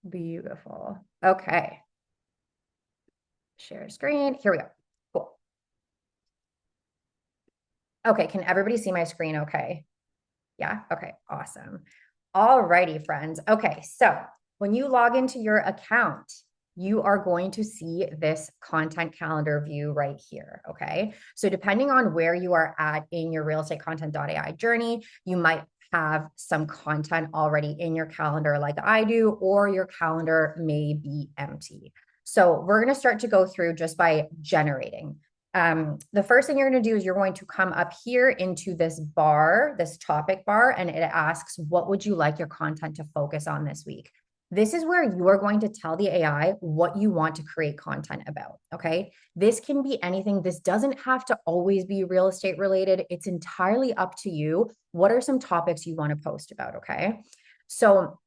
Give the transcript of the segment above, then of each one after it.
Beautiful. Okay. Share screen. Here we go. Cool. Okay. Can everybody see my screen? Okay. Yeah. Okay. Awesome. All righty, friends. Okay. So when you log into your account, you are going to see this content calendar view right here. Okay. So depending on where you are at in your RealEstateContent.ai journey, you might have some content already in your calendar like I do, or your calendar may be empty. So we're going to start to go through just by generating. The first thing you're going to do is you're going to come up here into this bar, this topic bar, and it asks, what would you like your content to focus on this week? This is where you are going to tell the AI what you want to create content about. Okay. This can be anything. This doesn't have to always be real estate related. It's entirely up to you. What are some topics you want to post about? Okay. So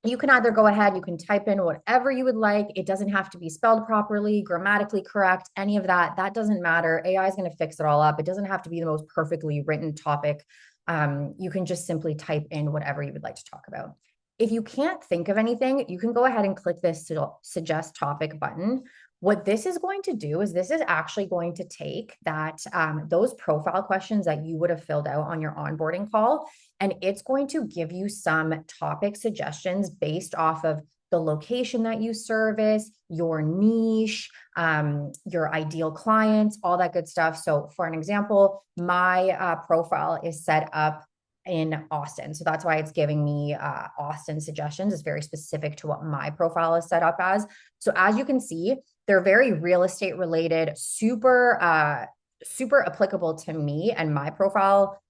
you can either go ahead, you can type in whatever you would like. It doesn't have to be spelled properly, grammatically correct, any of that. That doesn't matter. AI is going to fix it all up. It doesn't have to be the most perfectly written topic. You can just simply type in whatever you would like to talk about. If you can't think of anything, you can go ahead and click this suggest topic button. What this is going to do is this is actually going to take that those profile questions that you would have filled out on your onboarding call, and it's going to give you some topic suggestions based off of the location that you service, your niche, your ideal clients, all that good stuff. So for an example, my profile is set up in Austin. So that's why it's giving me Austin suggestions. It's very specific to what my profile is set up as. So as you can see, they're very real estate related, super applicable to me and my profile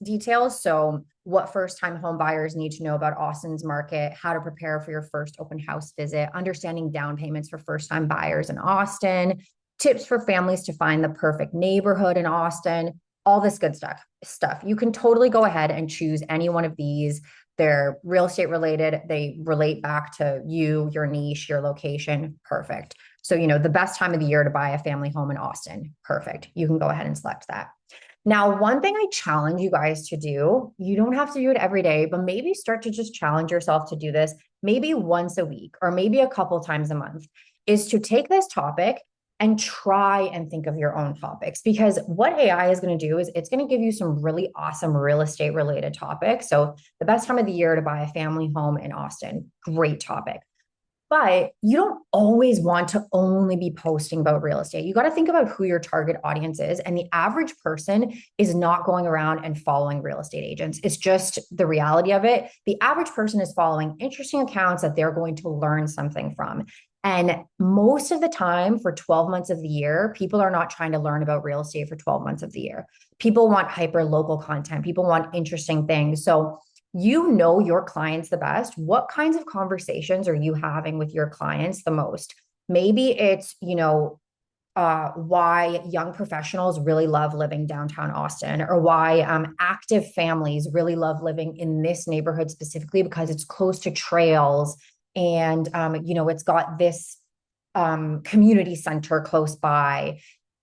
details. So what first-time home buyers need to know about Austin's market, how to prepare for your first open house visit, understanding down payments for first-time buyers in Austin, tips for families to find the perfect neighborhood in Austin, all this good stuff. You can totally go ahead and choose any one of these. They're real estate related. They relate back to you, your niche, your location. Perfect. So, the best time of the year to buy a family home in Austin. Perfect. You can go ahead and select that. Now, one thing I challenge you guys to do, you don't have to do it every day, but maybe start to just challenge yourself to do this maybe once a week or maybe a couple times a month, is to take this topic and try and think of your own topics, because what AI is going to do is it's going to give you some really awesome real estate related topics. So the best time of the year to buy a family home in Austin, great topic. But you don't always want to only be posting about real estate. You got to think about who your target audience is. And the average person is not going around and following real estate agents. It's just the reality of it. The average person is following interesting accounts that they're going to learn something from. And most of the time, for 12 months of the year, people are not trying to learn about real estate for 12 months of the year. People want hyper local content. People want interesting things. So your clients the best. What kinds of conversations are you having with your clients the most? Maybe it's, why young professionals really love living downtown Austin, or why active families really love living in this neighborhood specifically because it's close to trails and, it's got this community center close by.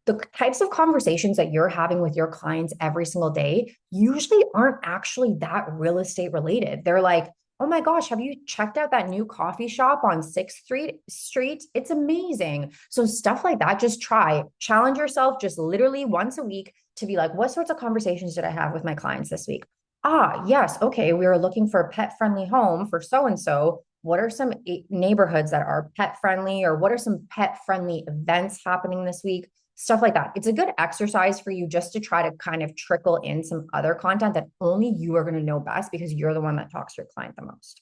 The types of conversations that you're having with your clients every single day usually aren't actually that real estate related. They're like, oh my gosh, have you checked out that new coffee shop on 6th Street? It's amazing. So stuff like that, just challenge yourself just literally once a week to be like, what sorts of conversations did I have with my clients this week? Yes. Okay. We were looking for a pet friendly home for so-and-so. What are some neighborhoods that are pet friendly, or what are some pet friendly events happening this week? Stuff like that. It's a good exercise for you just to try to kind of trickle in some other content that only you are going to know best, because you're the one that talks to your client the most.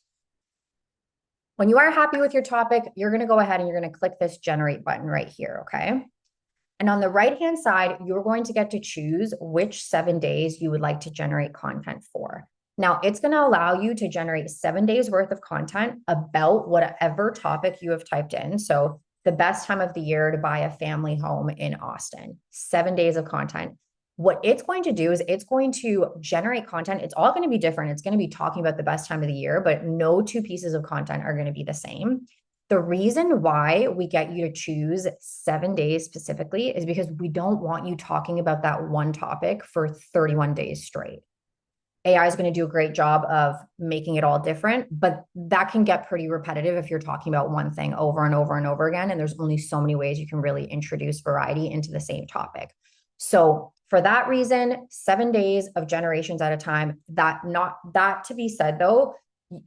When you are happy with your topic, you're going to go ahead and you're going to click this generate button right here. Okay. And on the right-hand side, you're going to get to choose which 7 days you would like to generate content for. Now, it's going to allow you to generate 7 days worth of content about whatever topic you have typed in. So the best time of the year to buy a family home in Austin, 7 days of content. What it's going to do is it's going to generate content. It's all going to be different. It's going to be talking about the best time of the year, but no two pieces of content are going to be the same. The reason why we get you to choose 7 days specifically is because we don't want you talking about that one topic for 31 days straight. AI is going to do a great job of making it all different, but that can get pretty repetitive if you're talking about one thing over and over and over again. And there's only so many ways you can really introduce variety into the same topic. So for that reason, 7 days of generations at a time. That to be said though,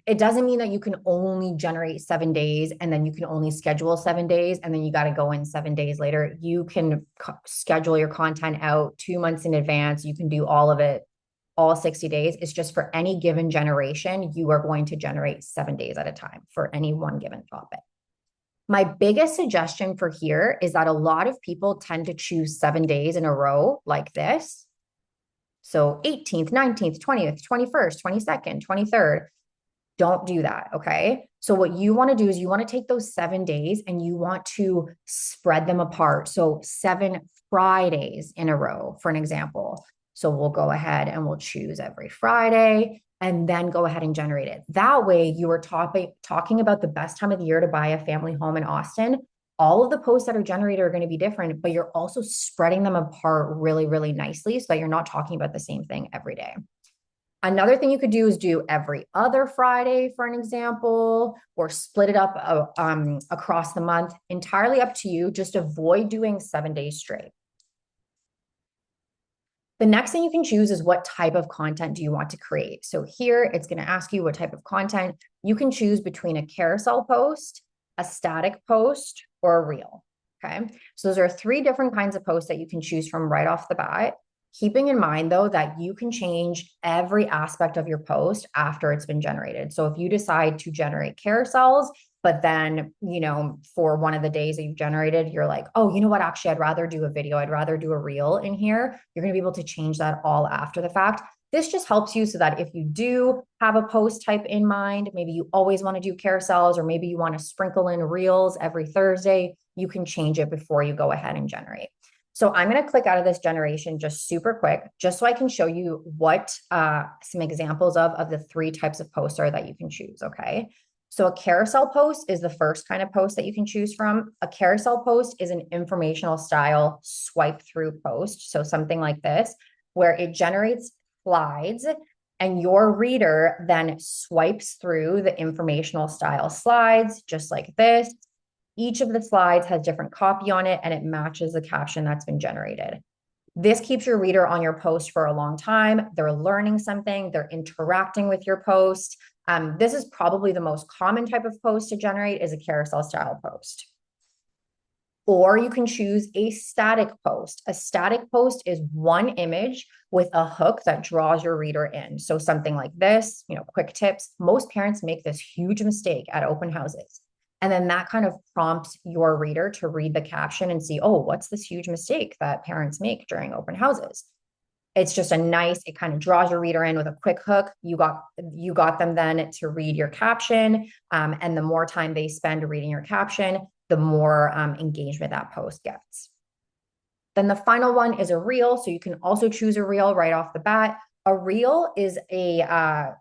it doesn't mean that you can only generate 7 days and then you can only schedule 7 days and then you got to go in 7 days later. You can schedule your content out 2 months in advance. You can do all of it all 60 days. It's just for any given generation, you are going to generate 7 days at a time for any one given topic. My biggest suggestion for here is that a lot of people tend to choose 7 days in a row like this. So 18th, 19th, 20th, 21st, 22nd, 23rd. Don't do that. Okay. So what you want to do is you want to take those 7 days and you want to spread them apart. So 7 Fridays in a row, for an example. So we'll go ahead and we'll choose every Friday and then go ahead and generate it. That way you are talking about the best time of the year to buy a family home in Austin. All of the posts that are generated are going to be different, but you're also spreading them apart really, really nicely so that you're not talking about the same thing every day. Another thing you could do is do every other Friday, for an example, or split it up across the month. Entirely up to you. Just avoid doing 7 days straight. The next thing you can choose is what type of content do you want to create. So here it's going to ask you what type of content. You can choose between a carousel post, a static post, or a reel. Okay. So those are 3 different kinds of posts that you can choose from right off the bat. Keeping in mind though, that you can change every aspect of your post after it's been generated. So if you decide to generate carousels, but then, for one of the days that you've generated, you're like, oh, you know what? Actually, I'd rather do a video. I'd rather do a reel in here. You're going to be able to change that all after the fact. This just helps you so that if you do have a post type in mind, maybe you always want to do carousels, or maybe you want to sprinkle in reels every Thursday, you can change it before you go ahead and generate. So I'm going to click out of this generation just super quick, just so I can show you what some examples of the 3 types of posts are that you can choose. Okay. So a carousel post is the first kind of post that you can choose from. A carousel post is an informational style swipe through post. So something like this, where it generates slides and your reader then swipes through the informational style slides, just like this. Each of the slides has different copy on it and it matches the caption that's been generated. This keeps your reader on your post for a long time. They're learning something, they're interacting with your post. This is probably the most common type of post to generate is a carousel style post. Or you can choose a static post. A static post is one image with a hook that draws your reader in. So something like this, quick tips. Most parents make this huge mistake at open houses. And then that kind of prompts your reader to read the caption and see, oh, what's this huge mistake that parents make during open houses? It's just it kind of draws your reader in with a quick hook. You got them then to read your caption. And the more time they spend reading your caption, the more engagement that post gets. Then the final one is a reel. So you can also choose a reel right off the bat. A reel is a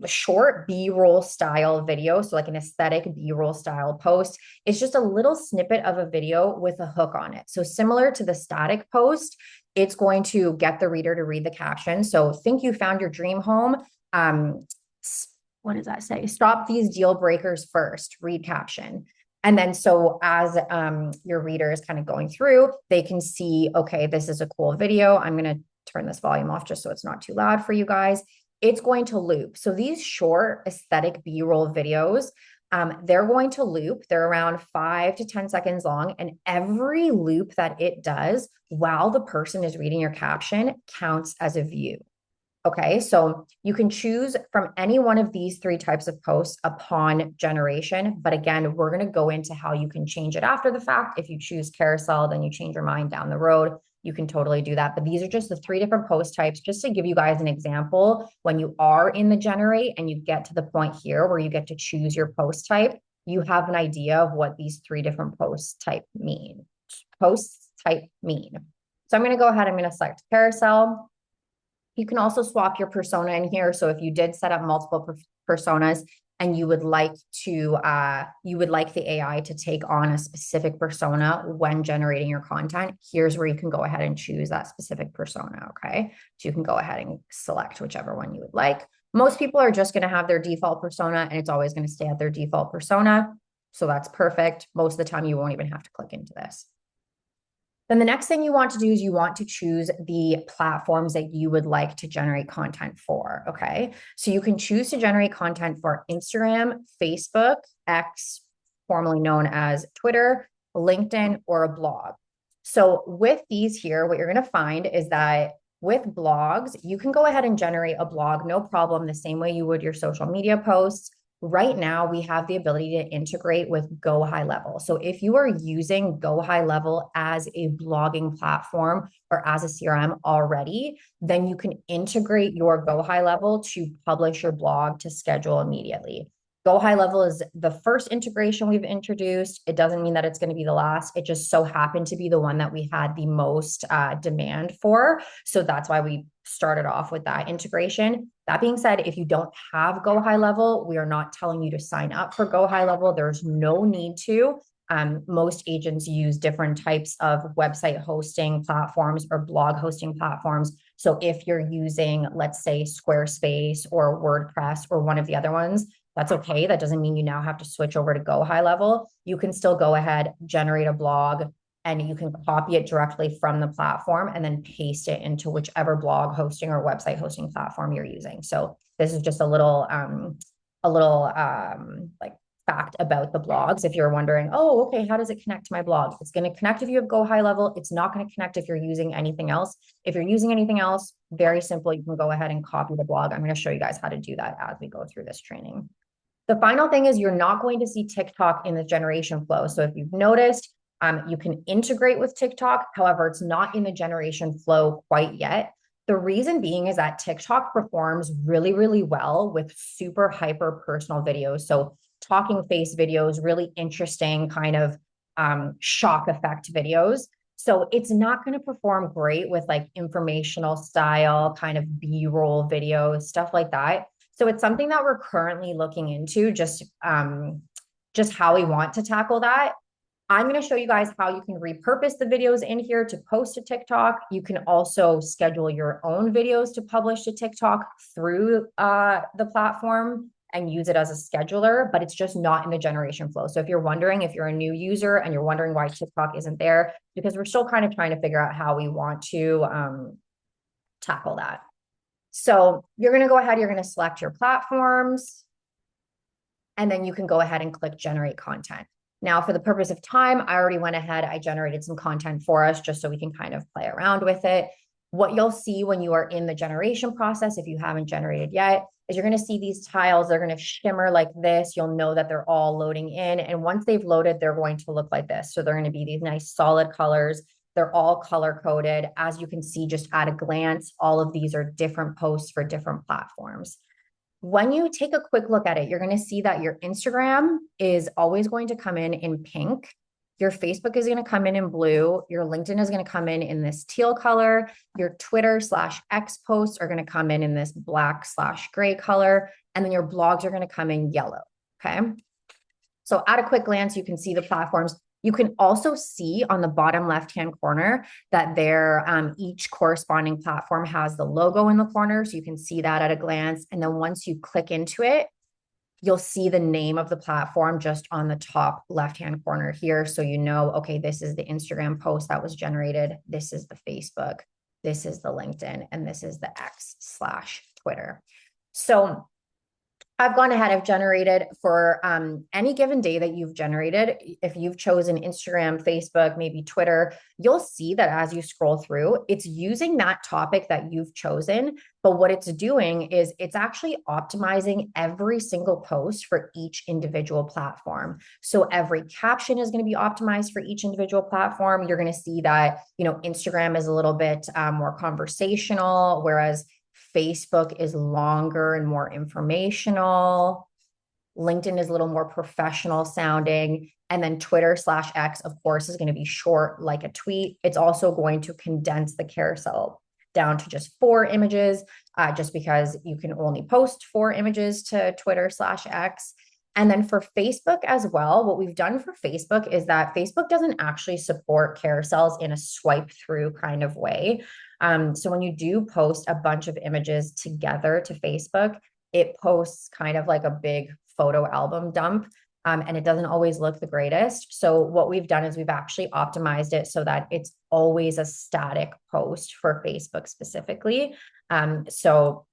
short B-roll style video. So like an aesthetic B-roll style post. It's just a little snippet of a video with a hook on it. So similar to the static post, it's going to get the reader to read the caption. So think you found your dream home. What does that say? Stop these deal breakers first, read caption. And then so as your reader is kind of going through, they can see, okay, this is a cool video. I'm going to turn this volume off just so it's not too loud for you guys. It's going to loop. So these short aesthetic B-roll videos, they're going to loop. They're around 5 to 10 seconds long. And every loop that it does while the person is reading your caption counts as a view. Okay, so you can choose from any one of these 3 types of posts upon generation. But again, we're going to go into how you can change it after the fact. If you choose carousel, then you change your mind down the road. You can totally do that. But these are just the 3 different post types, just to give you guys an example. When you are in the generate and you get to the point here where you get to choose your post type, you have an idea of what these 3 different post types mean. So I'm going to go ahead. I'm going to select carousel. You can also swap your persona in here. So if you did set up multiple personas and you would like the AI to take on a specific persona when generating your content, here's where you can go ahead and choose that specific persona. Okay. So you can go ahead and select whichever one you would like. Most people are just going to have their default persona, and it's always going to stay at their default persona. So that's perfect. Most of the time, you won't even have to click into this. Then the next thing you want to do is you want to choose the platforms that you would like to generate content for. Okay. So you can choose to generate content for Instagram, Facebook, X, formerly known as Twitter, LinkedIn, or a blog. So with these here, what you're going to find is that with blogs, you can go ahead and generate a blog, no problem, the same way you would your social media posts. Right now, we have the ability to integrate with Go High Level. So if you are using Go High Level as a blogging platform or as a CRM already, then you can integrate your Go High Level to publish your blog to schedule immediately. Go High Level is the first integration we've introduced. It doesn't mean that it's going to be the last. It just so happened to be the one that we had the most demand for. So that's why we started off with that integration. That being said, if you don't have Go High Level, we are not telling you to sign up for Go High Level. There's no need to. Most agents use different types of website hosting platforms or blog hosting platforms. So if you're using, let's say, Squarespace or WordPress or one of the other ones, that's okay. That doesn't mean you now have to switch over to Go High Level. You can still go ahead, generate a blog, and you can copy it directly from the platform and then paste it into whichever blog hosting or website hosting platform you're using. So this is just a little like fact about the blogs. If you're wondering, oh, okay, how does it connect to my blog? It's going to connect if you have Go High Level. It's not going to connect if you're using anything else. If you're using anything else, very simple. You can go ahead and copy the blog. I'm going to show you guys how to do that as we go through this training. The final thing is you're not going to see TikTok in the generation flow. So if you've noticed, you can integrate with TikTok. However, it's not in the generation flow quite yet. The reason being is that TikTok performs really, really well with super hyper personal videos. So talking face videos, really interesting kind of shock effect videos. So it's not going to perform great with like informational style kind of B-roll videos, stuff like that. So it's something that we're currently looking into, just how we want to tackle that. I'm going to show you guys how you can repurpose the videos in here to post to TikTok. You can also schedule your own videos to publish to TikTok through the platform and use it as a scheduler, but it's just not in the generation flow. So if you're wondering, if you're a new user and you're wondering why TikTok isn't there, because we're still kind of trying to figure out how we want to tackle that. So you're going to go ahead, you're going to select your platforms, and then you can go ahead and click generate content. Now, for the purpose of time, I already went ahead, I generated some content for us just so we can kind of play around with it. What you'll see when you are in the generation process, if you haven't generated yet, is you're going to see these tiles. They're going to shimmer like this. You'll know that they're all loading in. And once they've loaded, they're going to look like this. So they're going to be these nice solid colors. They're all color coded. As you can see, just at a glance, all of these are different posts for different platforms. When you take a quick look at it, you're going to see that your Instagram is always going to come in pink. Your Facebook is going to come in blue. Your LinkedIn is going to come in this teal color. Your Twitter/X posts are going to come in this black/gray color. And then your blogs are going to come in yellow. Okay. So at a quick glance, you can see the platforms. You can also see on the bottom left-hand corner that each corresponding platform has the logo in the corner. So you can see that at a glance. And then once you click into it, you'll see the name of the platform just on the top left-hand corner here. So you know, okay, this is the Instagram post that was generated. This is the Facebook. This is the LinkedIn. And this is the X/Twitter. So I've gone ahead, I've generated for any given day that you've generated. If you've chosen Instagram, Facebook, maybe Twitter, you'll see that as you scroll through, it's using that topic that you've chosen. But what it's doing is it's actually optimizing every single post for each individual platform. So every caption is going to be optimized for each individual platform. You're going to see that, Instagram is a little bit more conversational, whereas Facebook is longer and more informational. LinkedIn is a little more professional sounding. And then Twitter/X, of course, is going to be short like a tweet. It's also going to condense the carousel down to just 4 images, just because you can only post 4 images to Twitter/X. And then for Facebook as well, what we've done for Facebook is that Facebook doesn't actually support carousels in a swipe through kind of way. So when you do post a bunch of images together to Facebook, it posts kind of like a big photo album dump. And it doesn't always look the greatest. So what we've done is we've actually optimized it so that it's always a static post for Facebook specifically. So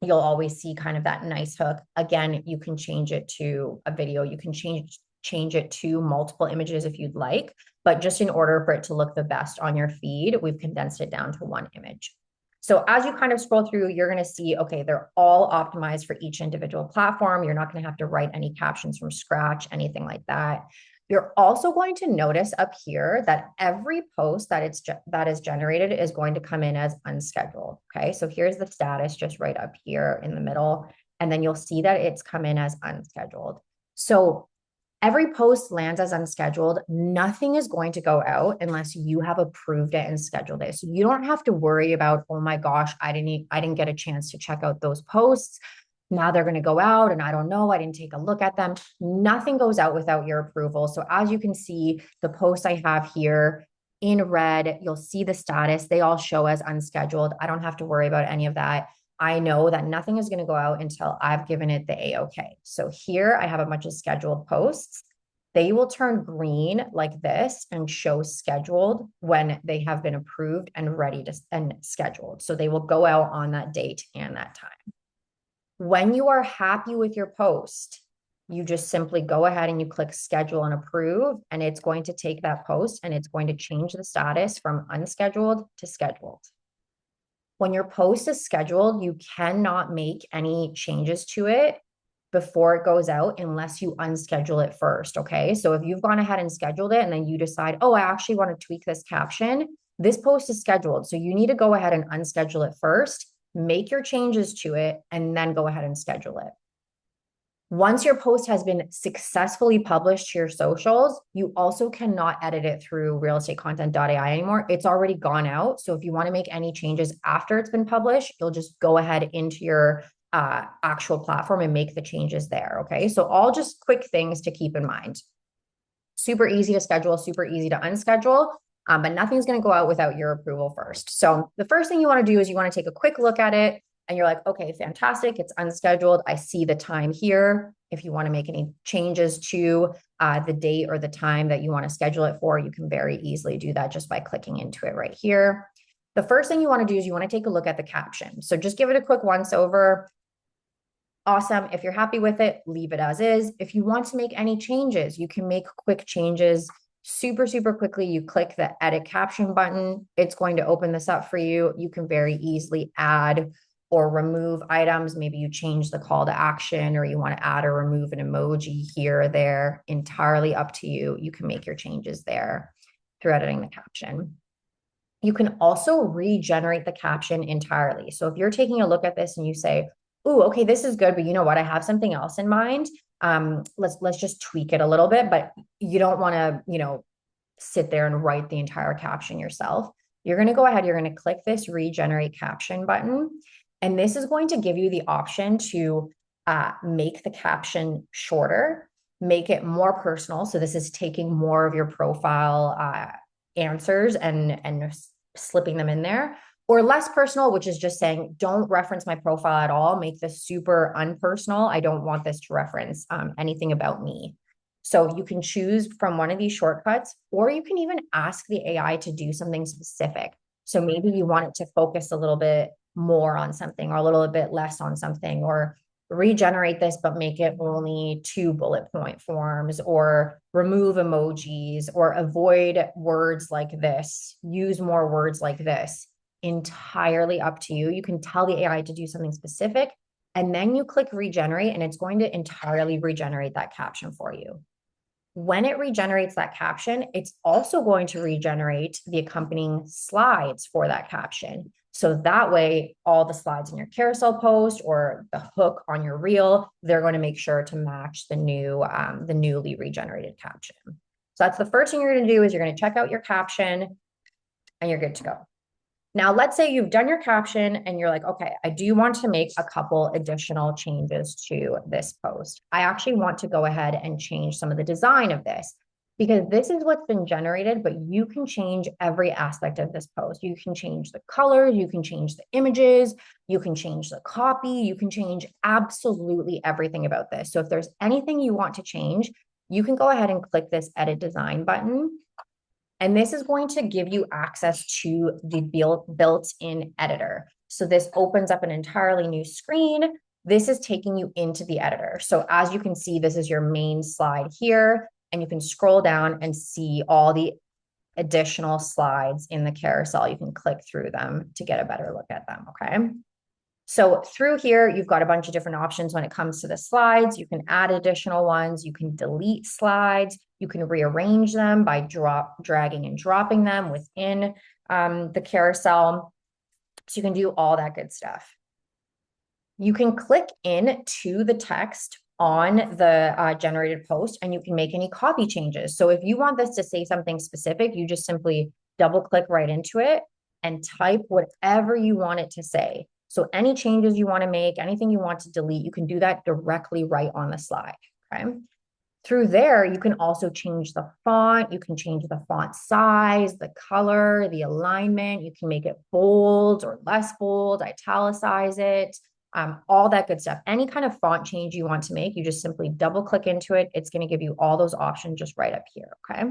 you'll always see kind of that nice hook. Again, you can change it to a video. You can change it to multiple images if you'd like, but just in order for it to look the best on your feed, we've condensed it down to 1 image. So as you kind of scroll through, you're going to see, okay, they're all optimized for each individual platform. You're not going to have to write any captions from scratch, anything like that. You're also going to notice up here that every post that is generated is going to come in as unscheduled. Okay, so here's the status just right up here in the middle, and then you'll see that it's come in as unscheduled. So every post lands as unscheduled. Nothing is going to go out unless you have approved it and scheduled it. So you don't have to worry about, oh my gosh, I didn't get a chance to check out those posts. Now they're going to go out and I don't know, I didn't take a look at them. Nothing goes out without your approval. So as you can see, the posts I have here in red, you'll see the status. They all show as unscheduled. I don't have to worry about any of that. I know that nothing is going to go out until I've given it the A-OK. So here I have a bunch of scheduled posts. They will turn green like this and show scheduled when they have been approved and ready to and scheduled. So they will go out on that date and that time. When you are happy with your post, you just simply go ahead and you click schedule and approve, and it's going to take that post and it's going to change the status from unscheduled to scheduled. When your post is scheduled, you cannot make any changes to it before it goes out unless you unschedule it first, okay? So if you've gone ahead and scheduled it and then you decide, oh, I actually want to tweak this caption, this post is scheduled. So you need to go ahead and unschedule it first, make your changes to it, and then go ahead and schedule it. Once your post has been successfully published to your socials, you also cannot edit it through RealEstateContent.ai anymore. It's already gone out. So if you want to make any changes after it's been published, you'll just go ahead into your actual platform and make the changes there. Okay. So all just quick things to keep in mind. Super easy to schedule, super easy to unschedule, but nothing's going to go out without your approval first. So the first thing you want to do is you want to take a quick look at it. And you're like, okay, fantastic. It's unscheduled. I see the time here. If you want to make any changes to the date or the time that you want to schedule it for, you can very easily do that just by clicking into it right here. The first thing you want to do is you want to take a look at the caption. So just give it a quick once over. Awesome. If you're happy with it, leave it as is. If you want to make any changes, you can make quick changes super, super quickly. You click the edit caption button. It's going to open this up for you. You can very easily add or remove items. Maybe you change the call to action, or you want to add or remove an emoji here or there. Entirely up to you. You can make your changes there through editing the caption. You can also regenerate the caption entirely. So if you're taking a look at this and you say, oh, okay, this is good, but you know what? I have something else in mind. Let's just tweak it a little bit, but you don't want to, sit there and write the entire caption yourself. You're going to go ahead, you're going to click this regenerate caption button. And this is going to give you the option to make the caption shorter, make it more personal. So this is taking more of your profile answers and slipping them in there, or less personal, which is just saying, don't reference my profile at all. Make this super unpersonal. I don't want this to reference anything about me. So you can choose from one of these shortcuts, or you can even ask the AI to do something specific. So maybe you want it to focus a little bit more on something or a little bit less on something, or regenerate this, but make it only 2 bullet point forms, or remove emojis, or avoid words like this, use more words like this. Entirely up to you. You can tell the AI to do something specific, and then you click regenerate, and it's going to entirely regenerate that caption for you. When it regenerates that caption, it's also going to regenerate the accompanying slides for that caption. So that way, all the slides in your carousel post or the hook on your reel, they're going to make sure to match the newly regenerated caption. So that's the first thing you're going to do is you're going to check out your caption and you're good to go. Now, let's say you've done your caption and you're like, okay, I do want to make a couple additional changes to this post. I actually want to go ahead and change some of the design of this because this is what's been generated, but you can change every aspect of this post. You can change the colors, you can change the images, you can change the copy, you can change absolutely everything about this. So if there's anything you want to change, you can go ahead and click this edit design button. And this is going to give you access to the built-in editor. So this opens up an entirely new screen. This is taking you into the editor. So as you can see, this is your main slide here, and you can scroll down and see all the additional slides in the carousel. You can click through them to get a better look at them, okay? So through here, you've got a bunch of different options when it comes to the slides. You can add additional ones. You can delete slides. You can rearrange them by dragging and dropping them within the carousel. So you can do all that good stuff. You can click in to the text on the generated post and you can make any copy changes. So if you want this to say something specific, you just simply double click right into it and type whatever you want it to say. So any changes you want to make, anything you want to delete, you can do that directly right on the slide, okay? Through there, you can also change the font. You can change the font size, the color, the alignment. You can make it bold or less bold, italicize it, all that good stuff. Any kind of font change you want to make, you just simply double click into it. It's going to give you all those options just right up here, okay?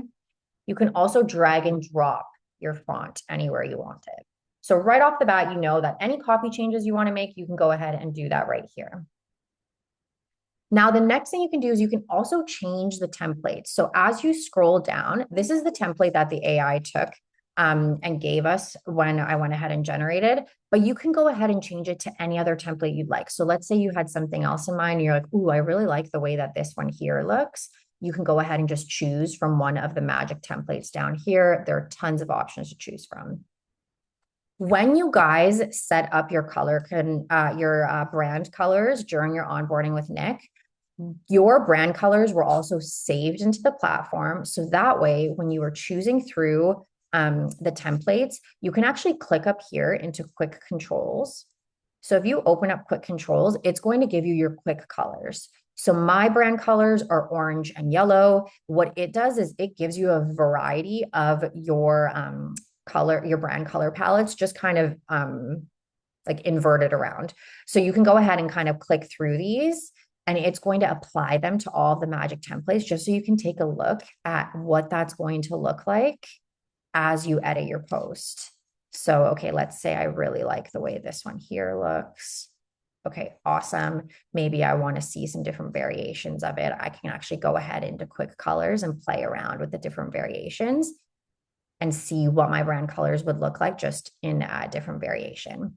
You can also drag and drop your font anywhere you want it. So right off the bat, you know that any copy changes you want to make, you can go ahead and do that right here. Now, the next thing you can do is you can also change the template. So as you scroll down, this is the template that the AI took and gave us when I went ahead and generated, but you can go ahead and change it to any other template you'd like. So let's say you had something else in mind and you're like, ooh, I really like the way that this one here looks. You can go ahead and just choose from one of the magic templates down here. There are tons of options to choose from. When you guys set up your brand colors during your onboarding with Nick, your brand colors were also saved into the platform. So that way, when you are choosing through the templates, you can actually click up here into quick controls. So if you open up quick controls, it's going to give you your quick colors. So my brand colors are orange and yellow. What it does is it gives you a variety of your brand color palettes, just kind of like inverted around. So you can go ahead and kind of click through these and it's going to apply them to all of the magic templates just so you can take a look at what that's going to look like as you edit your post. So, okay, let's say I really like the way this one here looks. Okay, awesome. Maybe I want to see some different variations of it. I can actually go ahead into quick colors and play around with the different variations and see what my brand colors would look like just in a different variation.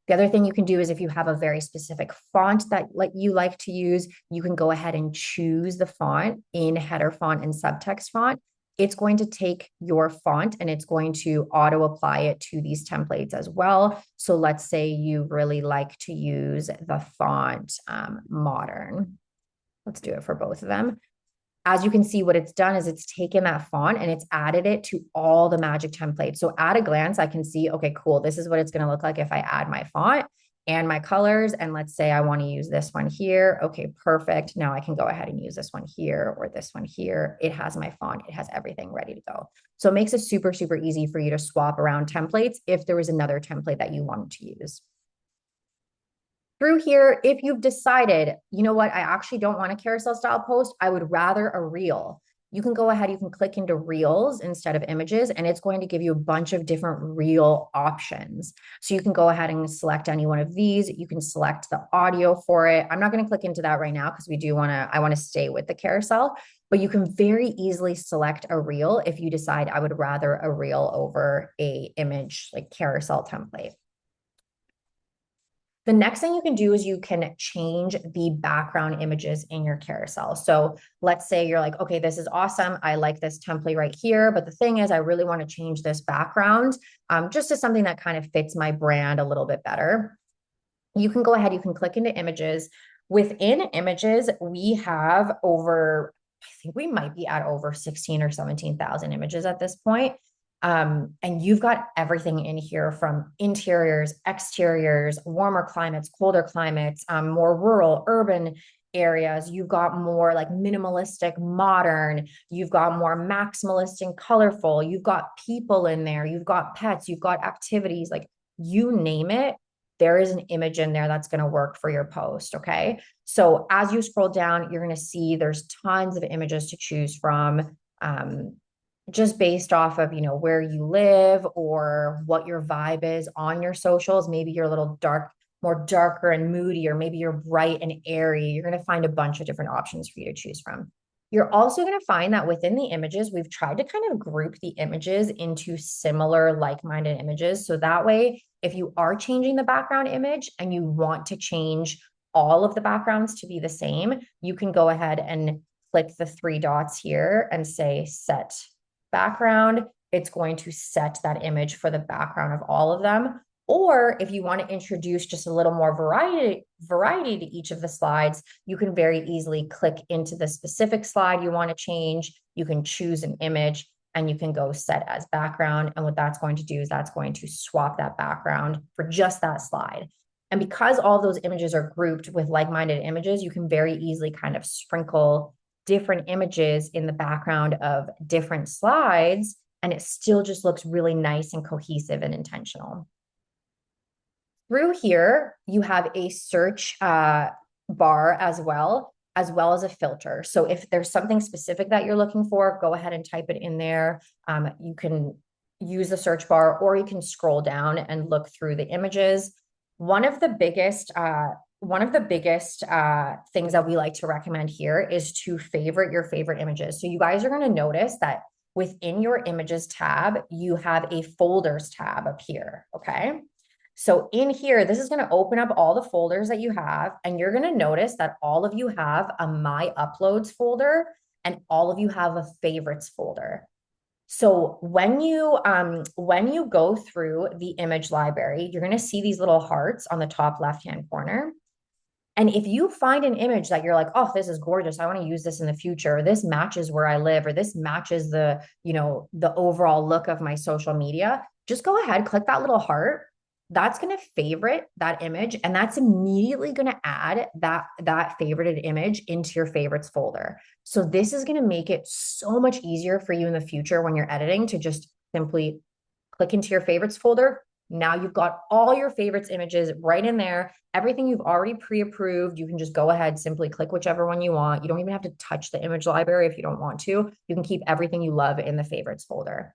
The other thing you can do is if you have a very specific font that you like to use, you can go ahead and choose the font in header font and subtext font. It's going to take your font and it's going to auto apply it to these templates as well. So let's say you really like to use the font Modern. Let's do it for both of them. As you can see, what it's done is it's taken that font and it's added it to all the magic templates. So at a glance, I can see, okay, cool. This is what it's going to look like if I add my font and my colors. And let's say I want to use this one here. Okay, perfect. Now I can go ahead and use this one here or this one here. It has my font. It has everything ready to go. So it makes it super, super easy for you to swap around templates if there was another template that you wanted to use. Through here, if you've decided, you know what, I actually don't want a carousel style post, I would rather a reel. You can go ahead, you can click into reels instead of images, and it's going to give you a bunch of different reel options. So you can go ahead and select any one of these. You can select the audio for it. I'm not going to click into that right now because I want to stay with the carousel, but you can very easily select a reel if you decide I would rather a reel over a image like carousel template. The next thing you can do is you can change the background images in your carousel. So let's say you're like, okay, this is awesome. I like this template right here. But the thing is, I really want to change this background just to something that kind of fits my brand a little bit better. You can go ahead, you can click into images. Within images, we have I think we might be at over 16 or 17,000 images at this point. And you've got everything in here from interiors, exteriors, warmer climates, colder climates, more rural, urban areas. You've got more like minimalistic, modern. You've got more maximalist and colorful. You've got people in there. You've got pets. You've got activities. Like you name it, there is an image in there that's going to work for your post. Okay. So as you scroll down, you're going to see there's tons of images to choose from. Just based off of, where you live or what your vibe is on your socials. Maybe you're a little more darker and moody, or maybe you're bright and airy. You're going to find a bunch of different options for you to choose from. You're also going to find that within the images, we've tried to kind of group the images into similar like-minded images. So that way, if you are changing the background image and you want to change all of the backgrounds to be the same, you can go ahead and click the three dots here and say set background. It's going to set that image for the background of all of them. Or if you want to introduce just a little more variety to each of the slides, you can very easily click into the specific slide you want to change. You can choose an image and you can go set as background. And what that's going to do is that's going to swap that background for just that slide. And because all those images are grouped with like-minded images, you can very easily kind of sprinkle different images in the background of different slides, and it still just looks really nice and cohesive and intentional. Through here, you have a search bar as well as a filter. So if there's something specific that you're looking for, go ahead and type it in there. You can use the search bar, or you can scroll down and look through the images. One of the biggest things that we like to recommend here is to favorite your favorite images. So you guys are going to notice that within your images tab, you have a folders tab up here. Okay. So in here, this is going to open up all the folders that you have, and you're going to notice that all of you have a My Uploads folder and all of you have a favorites folder. So when you go through the image library, you're going to see these little hearts on the top left-hand corner. And if you find an image that you're like, oh, this is gorgeous, I want to use this in the future, or this matches where I live, or this matches the overall look of my social media, just go ahead, click that little heart. That's going to favorite that image, and that's immediately going to add that favorited image into your favorites folder. So this is going to make it so much easier for you in the future when you're editing to just simply click into your favorites folder. Now you've got all your favorites images right in there, everything you've already pre-approved. You can just go ahead, simply click whichever one you want. You don't even have to touch the image library if you don't want to. You can keep everything you love in the favorites folder.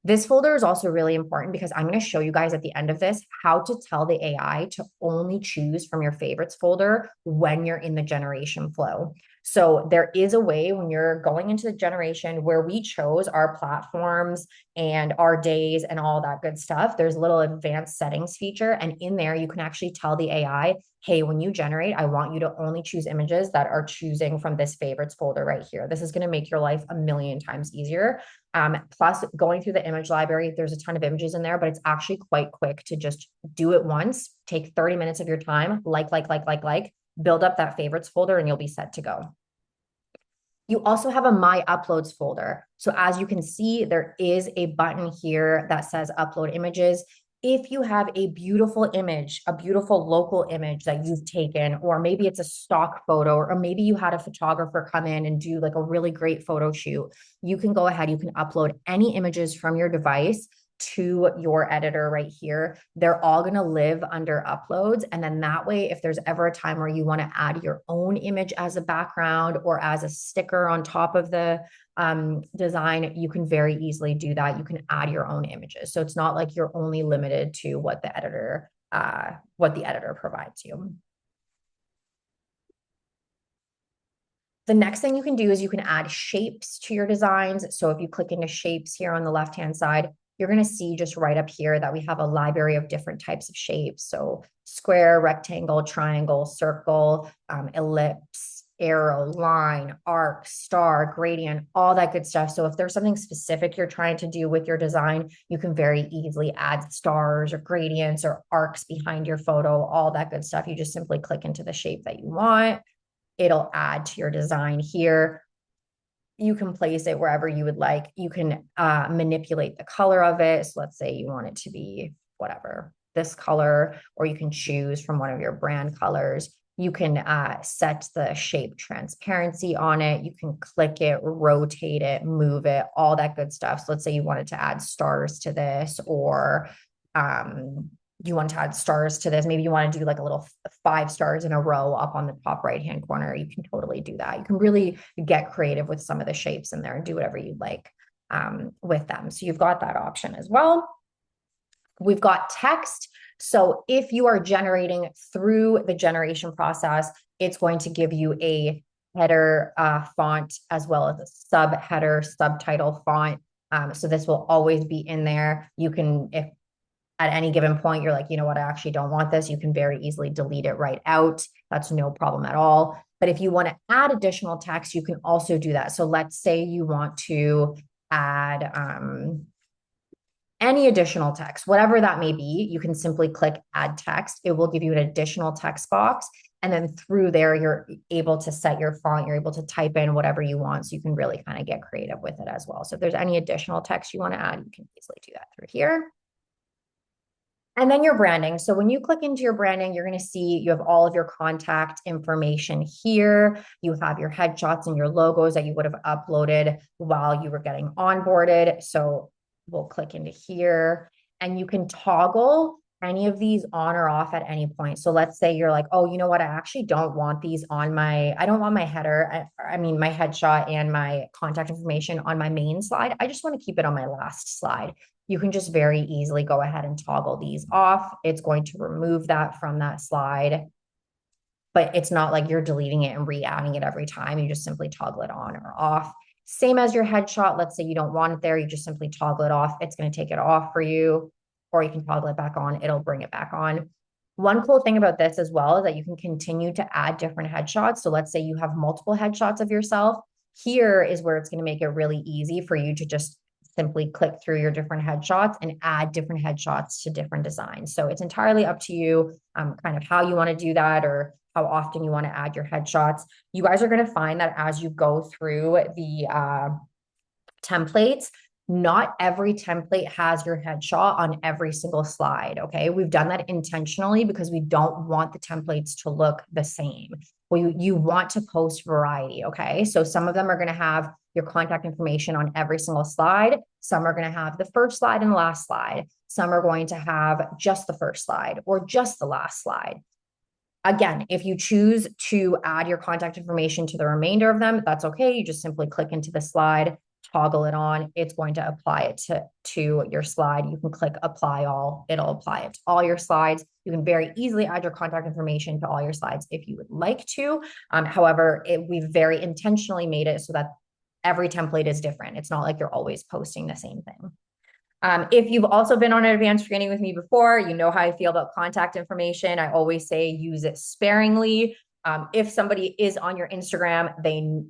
This folder is also really important because I'm going to show you guys at the end of this how to tell the AI to only choose from your favorites folder when you're in the generation flow. So there is a way when you're going into the generation where we chose our platforms and our days and all that good stuff. There's a little advanced settings feature. And in there, you can actually tell the AI, hey, when you generate, I want you to only choose images that are choosing from this favorites folder right here. This is going to make your life a million times easier. Plus, going through the image library, there's a ton of images in there, but it's actually quite quick to just do it once, take 30 minutes of your time, build up that favorites folder, and you'll be set to go. You also have a My Uploads folder. So as you can see, there is a button here that says Upload Images. If you have a beautiful image, a beautiful local image that you've taken, or maybe it's a stock photo, or maybe you had a photographer come in and do like a really great photo shoot, you can go ahead, you can upload any images from your device to your editor right here. They're all going to live under uploads. And then that way, if there's ever a time where you want to add your own image as a background or as a sticker on top of the design, you can very easily do that. You can add your own images. So it's not like you're only limited to what the editor provides you. The next thing you can do is you can add shapes to your designs. So if you click into shapes here on the left-hand side, you're going to see just right up here that we have a library of different types of shapes. So square, rectangle, triangle, circle, ellipse, arrow, line, arc, star, gradient, all that good stuff. So if there's something specific you're trying to do with your design, you can very easily add stars or gradients or arcs behind your photo, all that good stuff. You just simply click into the shape that you want. It'll add to your design here. you can place it wherever you would like. You can manipulate the color of it. So let's say you want it to be whatever, this color, or you can choose from one of your brand colors. You can set the shape transparency on it. You can click it, rotate it, move it, all that good stuff. So let's say you wanted to add stars to this, or you want to add stars to this. Maybe you want to do like a little 5 stars in a row up on the top right-hand corner. You can totally do that. You can really get creative with some of the shapes in there and do whatever you'd like with them. So you've got that option as well. We've got text. So if you are generating through the generation process, it's going to give you a header font as well as a sub-header subtitle font. So this will always be in there. You can, if at any given point, you're like, you know what, I actually don't want this, you can very easily delete it right out. That's no problem at all. But if you want to add additional text, you can also do that. So let's say you want to add any additional text, whatever that may be, you can simply click add text. It will give you an additional text box. And then through there, you're able to set your font, you're able to type in whatever you want. So you can really kind of get creative with it as well. So if there's any additional text you want to add, you can easily do that through here. And then your branding. So when you click into your branding, you're going to see you have all of your contact information here. You have your headshots and your logos that you would have uploaded while you were getting onboarded. So we'll click into here and you can toggle any of these on or off at any point. So let's say you're like, oh, you know what? I actually don't want these on I don't want my header. I mean, my headshot and my contact information on my main slide. I just want to keep it on my last slide. You can just very easily go ahead and toggle these off. It's going to remove that from that slide, but it's not like you're deleting it and re-adding it every time. You just simply toggle it on or off. Same as your headshot. Let's say you don't want it there. You just simply toggle it off. It's going to take it off for you, or you can toggle it back on. It'll bring it back on. One cool thing about this as well is that you can continue to add different headshots. So let's say you have multiple headshots of yourself. Here is where it's going to make it really easy for you to just simply click through your different headshots and add different headshots to different designs. So it's entirely up to you, kind of how you want to do that or how often you want to add your headshots. You guys are going to find that as you go through the templates, not every template has your headshot on every single slide. Okay. We've done that intentionally because we don't want the templates to look the same. Well, you want to post variety. Okay. So some of them are going to have your contact information on every single slide. Some are going to have the first slide and the last slide. Some are going to have just the first slide or just the last slide. Again, if you choose to add your contact information to the remainder of them, that's okay. You just simply click into the slide, toggle it on. It's going to apply it to your slide. You can click apply all. It'll apply it to all your slides. You can very easily add your contact information to all your slides if you would like to. However, we've very intentionally made it so that every template is different. It's not like you're always posting the same thing. If you've also been on an advanced training with me before, you know how I feel about contact information. I always say use it sparingly. If somebody is on your Instagram,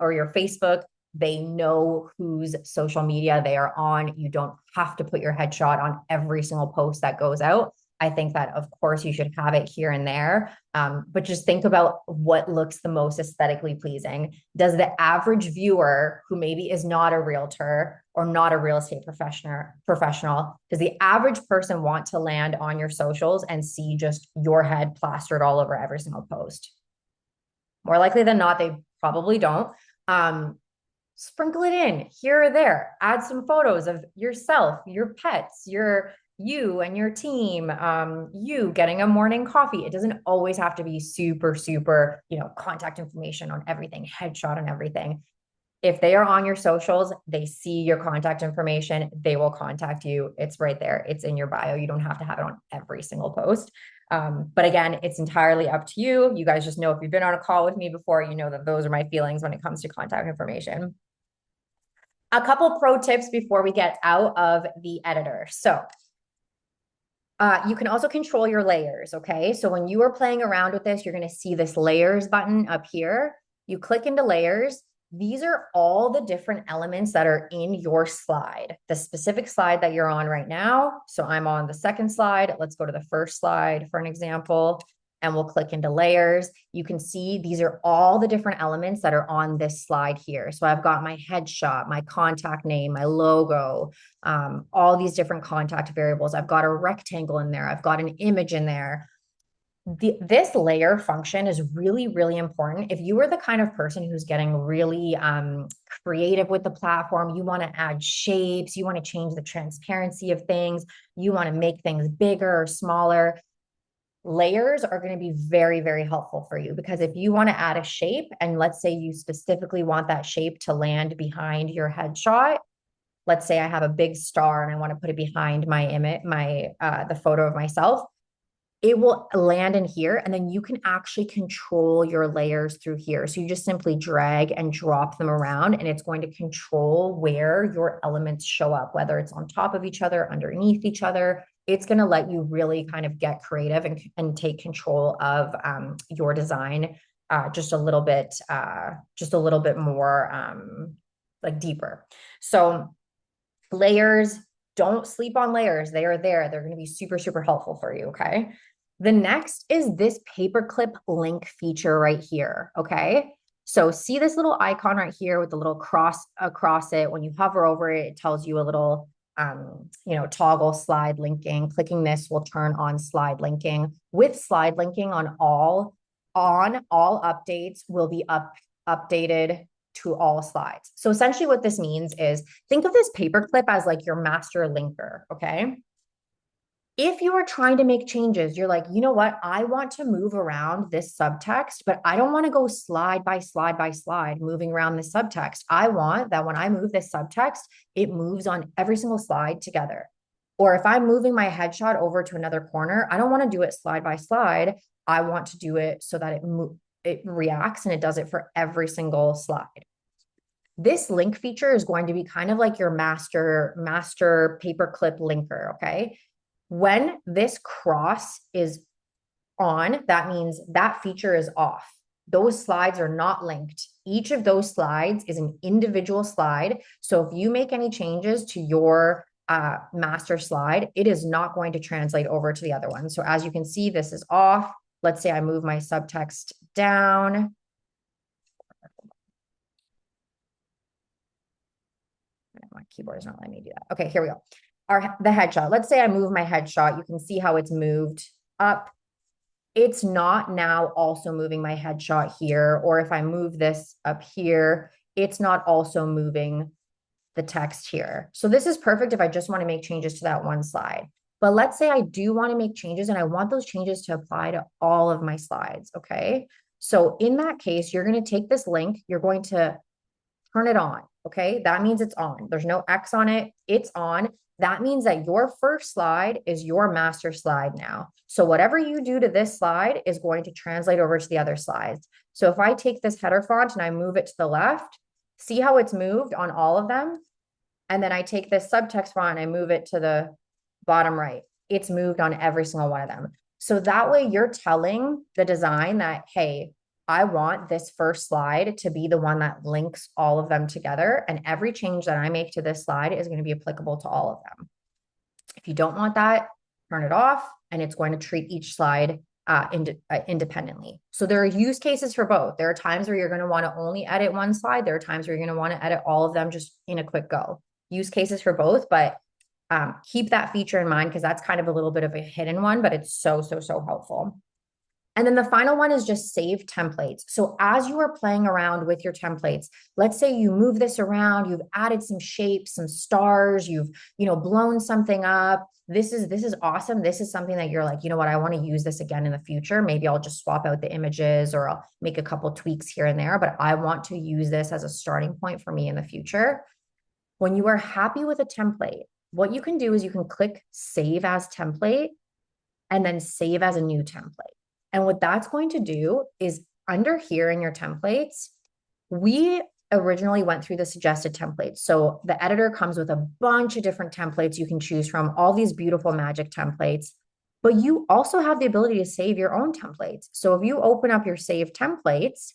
or your Facebook, they know whose social media they are on. You don't have to put your headshot on every single post that goes out. I think that, of course, you should have it here and there, but just think about what looks the most aesthetically pleasing. Does the average viewer who maybe is not a realtor or not a real estate professional, does the average person want to land on your socials and see just your head plastered all over every single post? More likely than not, they probably don't. Sprinkle it in here or there. Add some photos of yourself, your pets, you and your team, you getting a morning coffee. It doesn't always have to be super, contact information on everything, headshot on everything. If they are on your socials, they see your contact information, they will contact you. It's right there. It's in your bio. You don't have to have it on every single post. But again, it's entirely up to you. You guys just know, if you've been on a call with me before, you know that those are my feelings when it comes to contact information. A couple pro tips before we get out of the editor. So you can also control your layers, okay? So when you are playing around with this, you're going to see this layers button up here. You click into layers. These are all the different elements that are in your slide, the specific slide that you're on right now. So I'm on the second slide. Let's go to the first slide for an example. and we'll click into layers. You can see these are all the different elements that are on this slide here. So I've got my headshot, my contact name, my logo, all these different contact variables. I've got a rectangle in there. I've got an image in there. This layer function is really, really important. If you are the kind of person who's getting really creative with the platform, you want to add shapes, you want to change the transparency of things, you want to make things bigger or smaller, layers are going to be very, very helpful for you. Because if you want to add a shape, and let's say you specifically want that shape to land behind your headshot, let's say I have a big star and I want to put it behind my image, the photo of myself, it will land in here, and then you can actually control your layers through here. So you just simply drag and drop them around, and it's going to control where your elements show up, whether it's on top of each other, underneath each other. It's going to let you really kind of get creative and take control of your design just a little bit more like deeper. So layers, don't sleep on layers. They are there. They're going to be super, super helpful for you. Okay. The next is this paperclip link feature right here. Okay. So see this little icon right here with the little cross across it. When you hover over it, it tells you a little, toggle slide linking. Clicking this will turn on slide linking. With slide linking on all updates will be updated to all slides. So essentially what this means is, think of this paperclip as like your master linker, okay? If you are trying to make changes, you're like, you know what? I want to move around this subtext, but I don't want to go slide by slide by slide moving around this subtext. I want that when I move this subtext, it moves on every single slide together. Or if I'm moving my headshot over to another corner, I don't want to do it slide by slide. I want to do it so that it reacts and it does it for every single slide. This link feature is going to be kind of like your master paperclip linker, okay? When this cross is on, that means that feature is off. Those slides are not linked. Each of those slides is an individual slide. So if you make any changes to your master slide, it is not going to translate over to the other one. So as you can see, this is off. Let's say I move my subtext down. My keyboard is not letting me do that. Okay, here we go. The headshot. Let's say I move my headshot. You can see how it's moved up. It's not now also moving my headshot here. Or if I move this up here, it's not also moving the text here. So this is perfect if I just want to make changes to that one slide. But let's say I do want to make changes and I want those changes to apply to all of my slides, okay? So in that case, you're going to take this link, you're going to turn it on, okay? That means it's on. There's no X on it. It's on. That means that your first slide is your master slide now. So whatever you do to this slide is going to translate over to the other slides. So if I take this header font and I move it to the left, see how it's moved on all of them? And then I take this subtext font and I move it to the bottom right. It's moved on every single one of them. So that way you're telling the design that, hey, I want this first slide to be the one that links all of them together. And every change that I make to this slide is going to be applicable to all of them. If you don't want that, turn it off, and it's going to treat each slide independently. So there are use cases for both. There are times where you're going to want to only edit one slide. There are times where you're going to want to edit all of them just in a quick go. Use cases for both, but keep that feature in mind because that's kind of a little bit of a hidden one, but it's so, so, so helpful. And then the final one is just save templates. So as you are playing around with your templates, let's say you move this around, you've added some shapes, some stars, you've, blown something up. This is awesome. This is something that you're like, you know what, I want to use this again in the future. Maybe I'll just swap out the images or I'll make a couple tweaks here and there, but I want to use this as a starting point for me in the future. When you are happy with a template, what you can do is you can click save as template and then save as a new template. And what that's going to do is under here in your templates, we originally went through the suggested templates. So the editor comes with a bunch of different templates you can choose from, all these beautiful magic templates, but you also have the ability to save your own templates. So if you open up your save templates,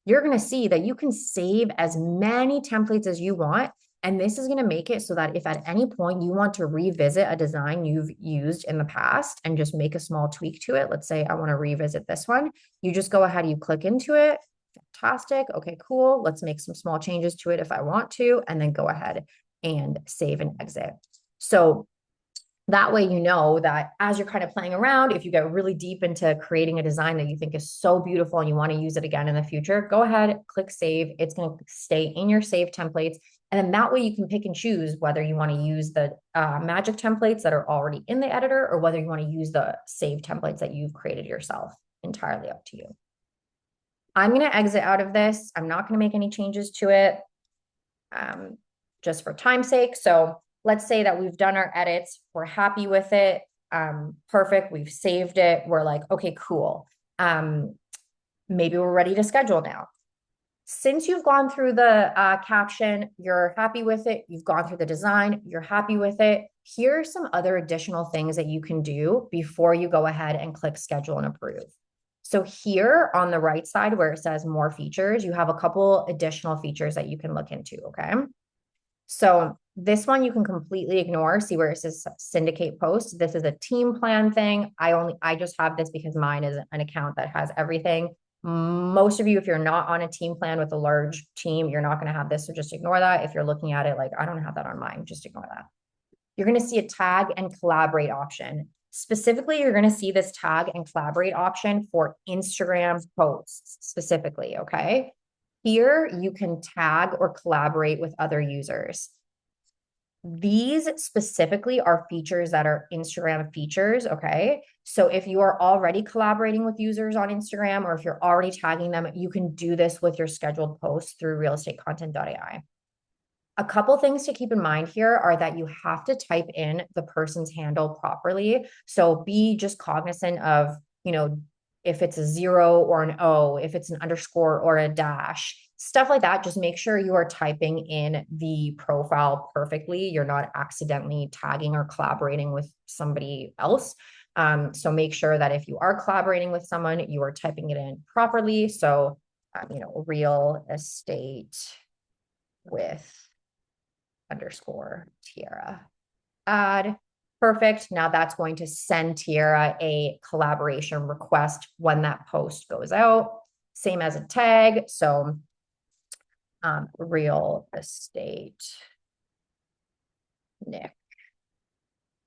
you're going to see that you can save as many templates as you want. And this is going to make it so that if at any point you want to revisit a design you've used in the past and just make a small tweak to it, let's say I want to revisit this one, you just go ahead, you click into it. Fantastic. Okay, cool. Let's make some small changes to it if I want to, and then go ahead and save and exit. So that way, you know that as you're kind of playing around, if you get really deep into creating a design that you think is so beautiful and you want to use it again in the future, go ahead, click save. It's going to stay in your save templates. And then that way you can pick and choose whether you want to use the magic templates that are already in the editor or whether you want to use the save templates that you've created yourself. Entirely up to you. I'm going to exit out of this. I'm not going to make any changes to it just for time's sake. So let's say that we've done our edits. We're happy with it. Perfect. We've saved it. We're like, okay, cool. Maybe we're ready to schedule now. Since you've gone through the caption, you're happy with it. You've gone through the design. You're happy with it. Here are some other additional things that you can do before you go ahead and click schedule and approve. So here on the right side where it says more features, you have a couple additional features that you can look into, okay? So this one you can completely ignore. See where it says syndicate post. This is a team plan thing. I just have this because mine is an account that has everything. Most of you, if you're not on a team plan with a large team, you're not going to have this. So just ignore that. If you're looking at it like, I don't have that on mine, just ignore that. You're going to see a tag and collaborate option. Specifically, you're going to see this tag and collaborate option for Instagram posts specifically, okay? Here, you can tag or collaborate with other users. These specifically are features that are Instagram features, okay? So if you are already collaborating with users on Instagram or if you're already tagging them, you can do this with your scheduled posts through RealEstateContent.ai. A couple things to keep in mind here are that you have to type in the person's handle properly. So be just cognizant of, if it's a 0 or an O, if it's an underscore or a dash, stuff like that. Just make sure you are typing in the profile perfectly. You're not accidentally tagging or collaborating with somebody else. So make sure that if you are collaborating with someone, you are typing it in properly. So, real estate with underscore Tiara. Add. Perfect. Now that's going to send Tiara a collaboration request when that post goes out. Same as a tag. So real estate Nick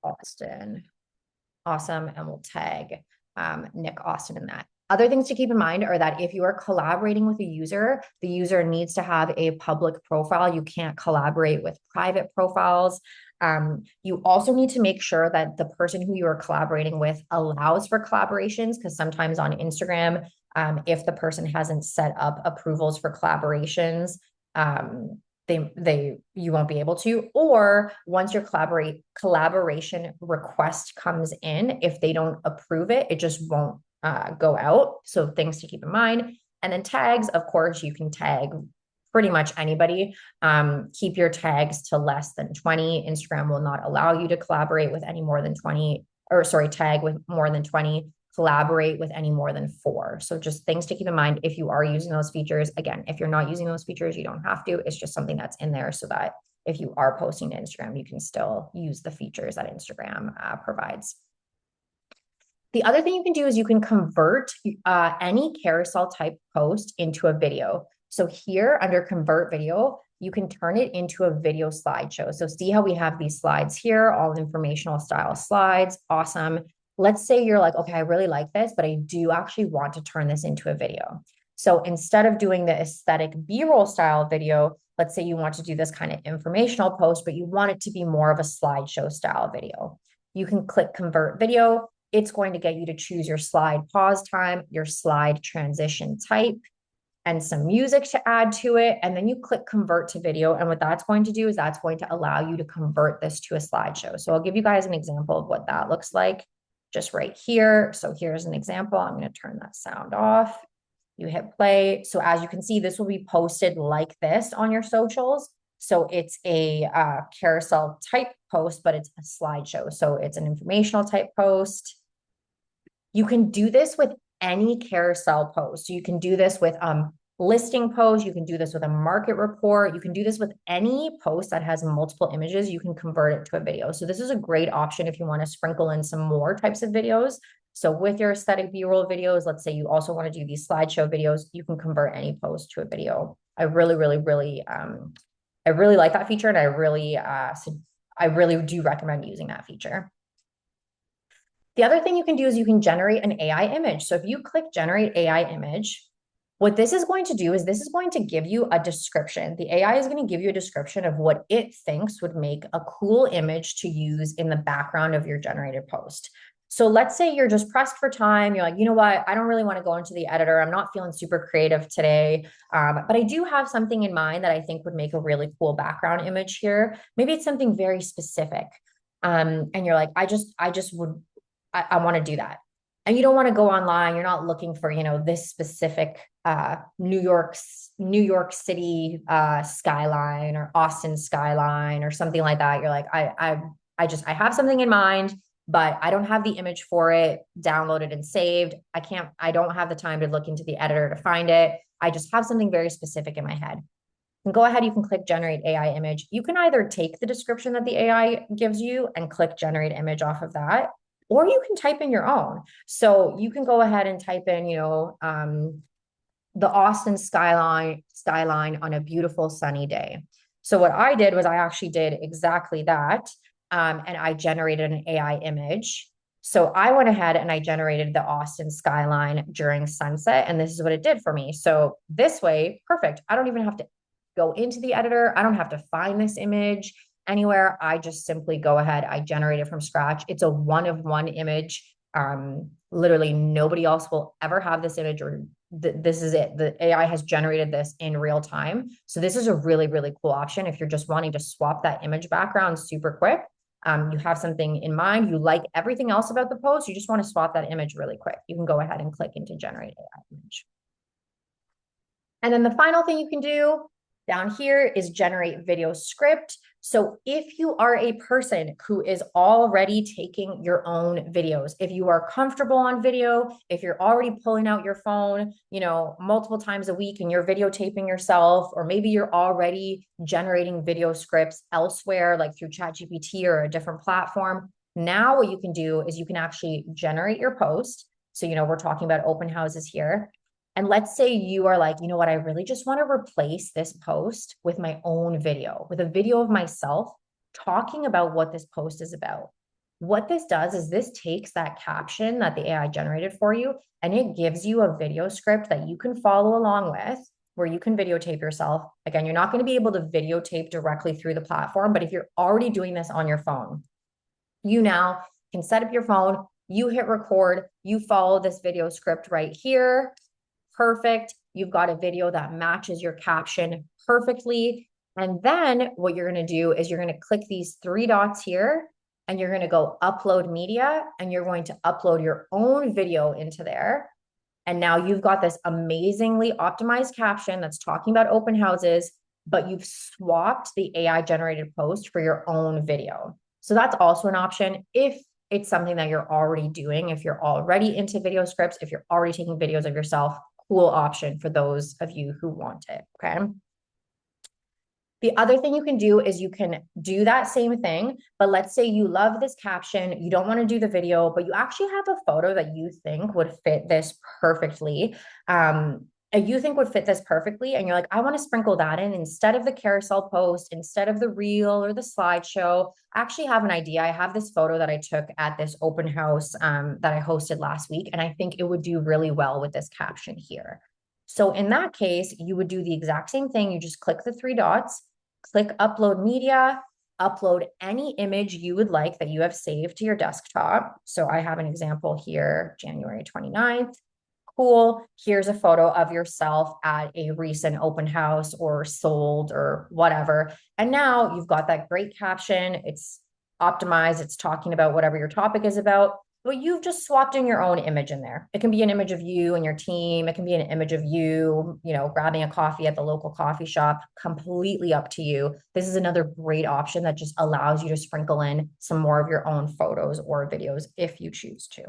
Austin. Awesome. And we'll tag Nick Austin in that. Other things to keep in mind are that if you are collaborating with a user, the user needs to have a public profile. You can't collaborate with private profiles. You also need to make sure that the person who you are collaborating with allows for collaborations, because sometimes on Instagram, if the person hasn't set up approvals for collaborations, you won't be able to. Or once your collaboration request comes in, if they don't approve it, it just won't go out. So things to keep in mind. And then tags, of course, you can tag pretty much anybody. Keep your tags to less than 20. Instagram will not allow you to collaborate with any more than 20, tag with more than 20, collaborate with any more than 4. So just things to keep in mind if you are using those features. Again, if you're not using those features, you don't have to. It's just something that's in there so that if you are posting to Instagram, you can still use the features that Instagram provides. The other thing you can do is you can convert any carousel type post into a video. So here under convert video, you can turn it into a video slideshow. So see how we have these slides here, all informational style slides. Awesome. Let's say you're like, okay, I really like this, but I do actually want to turn this into a video. So instead of doing the aesthetic B-roll style video, let's say you want to do this kind of informational post, but you want it to be more of a slideshow style video. You can click convert video. It's going to get you to choose your slide pause time, your slide transition type, and some music to add to it. And then you click convert to video. And what that's going to do is that's going to allow you to convert this to a slideshow. So I'll give you guys an example of what that looks like just right here. So here's an example. I'm going to turn that sound off. You hit play. So as you can see, this will be posted like this on your socials. So it's a carousel type post, but it's a slideshow. So it's an informational type post. You can do this with any carousel post. You can do this with listing post. You can do this with a market report. You can do this with any post that has multiple images. You can convert it to a video. So this is a great option if you want to sprinkle in some more types of videos. So with your aesthetic B-roll videos, let's say you also want to do these slideshow videos, you can convert any post to a video. I really like that feature, and I really do recommend using that feature. The other thing you can do is you can generate an AI image. So if you click generate AI image, what this is going to do is this is going to give you a description. The AI is going to give you a description of what it thinks would make a cool image to use in the background of your generated post. So let's say you're just pressed for time. You're like, you know what? I don't really want to go into the editor. I'm not feeling super creative today. But I do have something in mind that I think would make a really cool background image here. Maybe it's something very specific. And you're like, I want to do that. And you don't want to go online. You're not looking for, this specific New York City skyline or Austin skyline or something like that. You're like, I have something in mind, but I don't have the image for it downloaded and saved. I don't have the time to look into the editor to find it. I just have something very specific in my head. And go ahead, you can click generate AI image. You can either take the description that the AI gives you and click generate image off of that, or you can type in your own. So you can go ahead and type in, the Austin skyline on a beautiful sunny day. So what I did was I actually did exactly that. And I generated an AI image. So I went ahead and I generated the Austin skyline during sunset. And this is what it did for me. So this way, perfect. I don't even have to go into the editor. I don't have to find this image anywhere. I just simply go ahead. I generate it from scratch. It's a one-of-one image. Literally nobody else will ever have this image, or this is it. The AI has generated this in real time. So this is a really, really cool option. If you're just wanting to swap that image background super quick, you have something in mind, you like everything else about the post, you just want to swap that image really quick. You can go ahead and click into generate AI image. And then the final thing you can do down here is generate video script. So if you are a person who is already taking your own videos, if you are comfortable on video, if you're already pulling out your phone, multiple times a week and you're videotaping yourself, or maybe you're already generating video scripts elsewhere, like through ChatGPT or a different platform, now what you can do is you can actually generate your post. So, we're talking about open houses here. And let's say you are like, you know what, I really just want to replace this post with my own video, with a video of myself talking about what this post is about. What this does is this takes that caption that the AI generated for you, and it gives you a video script that you can follow along with, where you can videotape yourself. Again, you're not going to be able to videotape directly through the platform, but if you're already doing this on your phone, you now can set up your phone, you hit record, you follow this video script right here. Perfect. You've got a video that matches your caption perfectly. And then what you're going to do is you're going to click these three dots here, and you're going to go upload media, and you're going to upload your own video into there. And now you've got this amazingly optimized caption that's talking about open houses, but you've swapped the AI generated post for your own video. So that's also an option if it's something that you're already doing, if you're already into video scripts, if you're already taking videos of yourself. Cool option for those of you who want it, okay? The other thing you can do is you can do that same thing, but let's say you love this caption, you don't want to do the video, but you actually have a photo that you think would fit this perfectly. And you're like, I want to sprinkle that in instead of the carousel post, instead of the reel or the slideshow. I actually have an idea. I have this photo that I took at this open house that I hosted last week, and I think it would do really well with this caption here. So in that case, you would do the exact same thing. You just click the three dots, click upload media, upload any image you would like that you have saved to your desktop. So I have an example here, January 29th. Cool. Here's a photo of yourself at a recent open house or sold or whatever. And now you've got that great caption. It's optimized. It's talking about whatever your topic is about, but you've just swapped in your own image in there. It can be an image of you and your team. It can be an image of you, grabbing a coffee at the local coffee shop, completely up to you. This is another great option that just allows you to sprinkle in some more of your own photos or videos if you choose to.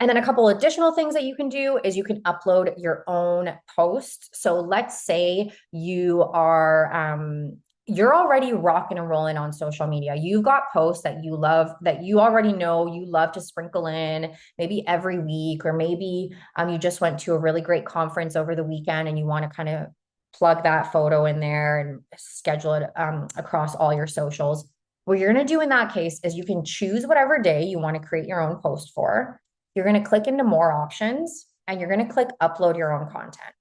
And then a couple additional things that you can do is you can upload your own post. So let's say you're already rocking and rolling on social media. You've got posts that you love, that you already know you love to sprinkle in maybe every week, or maybe you just went to a really great conference over the weekend and you want to kind of plug that photo in there and schedule it across all your socials. What you're going to do in that case is you can choose whatever day you want to create your own post for. You're going to click into more options and you're going to click upload your own content.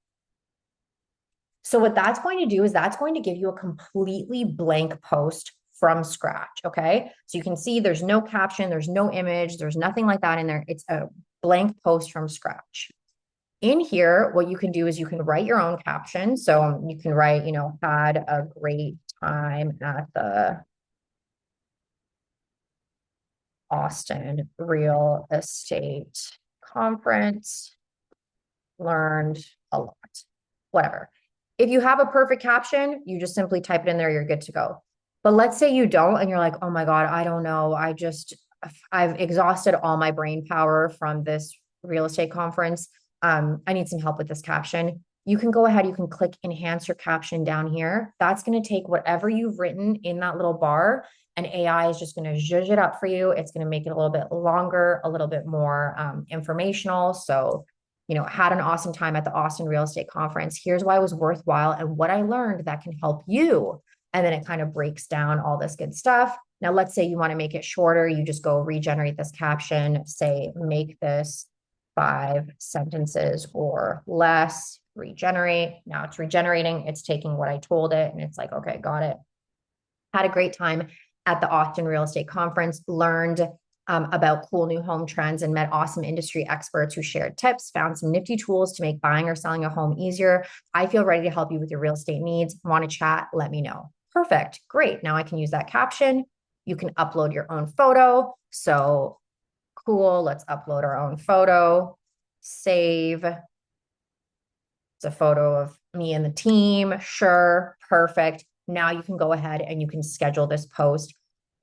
So what that's going to do is that's going to give you a completely blank post from scratch. Okay. So you can see there's no caption, there's no image, there's nothing like that in there. It's a blank post from scratch. In here, what you can do is you can write your own caption. So you can write, had a great time at the Austin Real Estate Conference, learned a lot, whatever. If you have a perfect caption, you just simply type it in there, you're good to go. But let's say you don't, and you're like, oh my God, I don't know. I've exhausted all my brain power from this real estate conference. I need some help with this caption. You can go ahead, you can click enhance your caption down here. That's going to take whatever you've written in that little bar, and AI is just going to zhuzh it up for you. It's going to make it a little bit longer, a little bit more informational. So, had an awesome time at the Austin Real Estate Conference. Here's why it was worthwhile and what I learned that can help you. And then it kind of breaks down all this good stuff. Now, let's say you want to make it shorter. You just go regenerate this caption, say, make this 5 sentences or less, regenerate. Now it's regenerating. It's taking what I told it. And it's like, okay, got it. Had a great time at the Austin Real Estate Conference, learned about cool new home trends and met awesome industry experts who shared tips, found some nifty tools to make buying or selling a home easier. I feel ready to help you with your real estate needs. Want to chat? Let me know. Perfect. Great. Now I can use that caption. You can upload your own photo. So cool. Let's upload our own photo. Save. It's a photo of me and the team. Sure. Perfect. Now you can go ahead and you can schedule this post.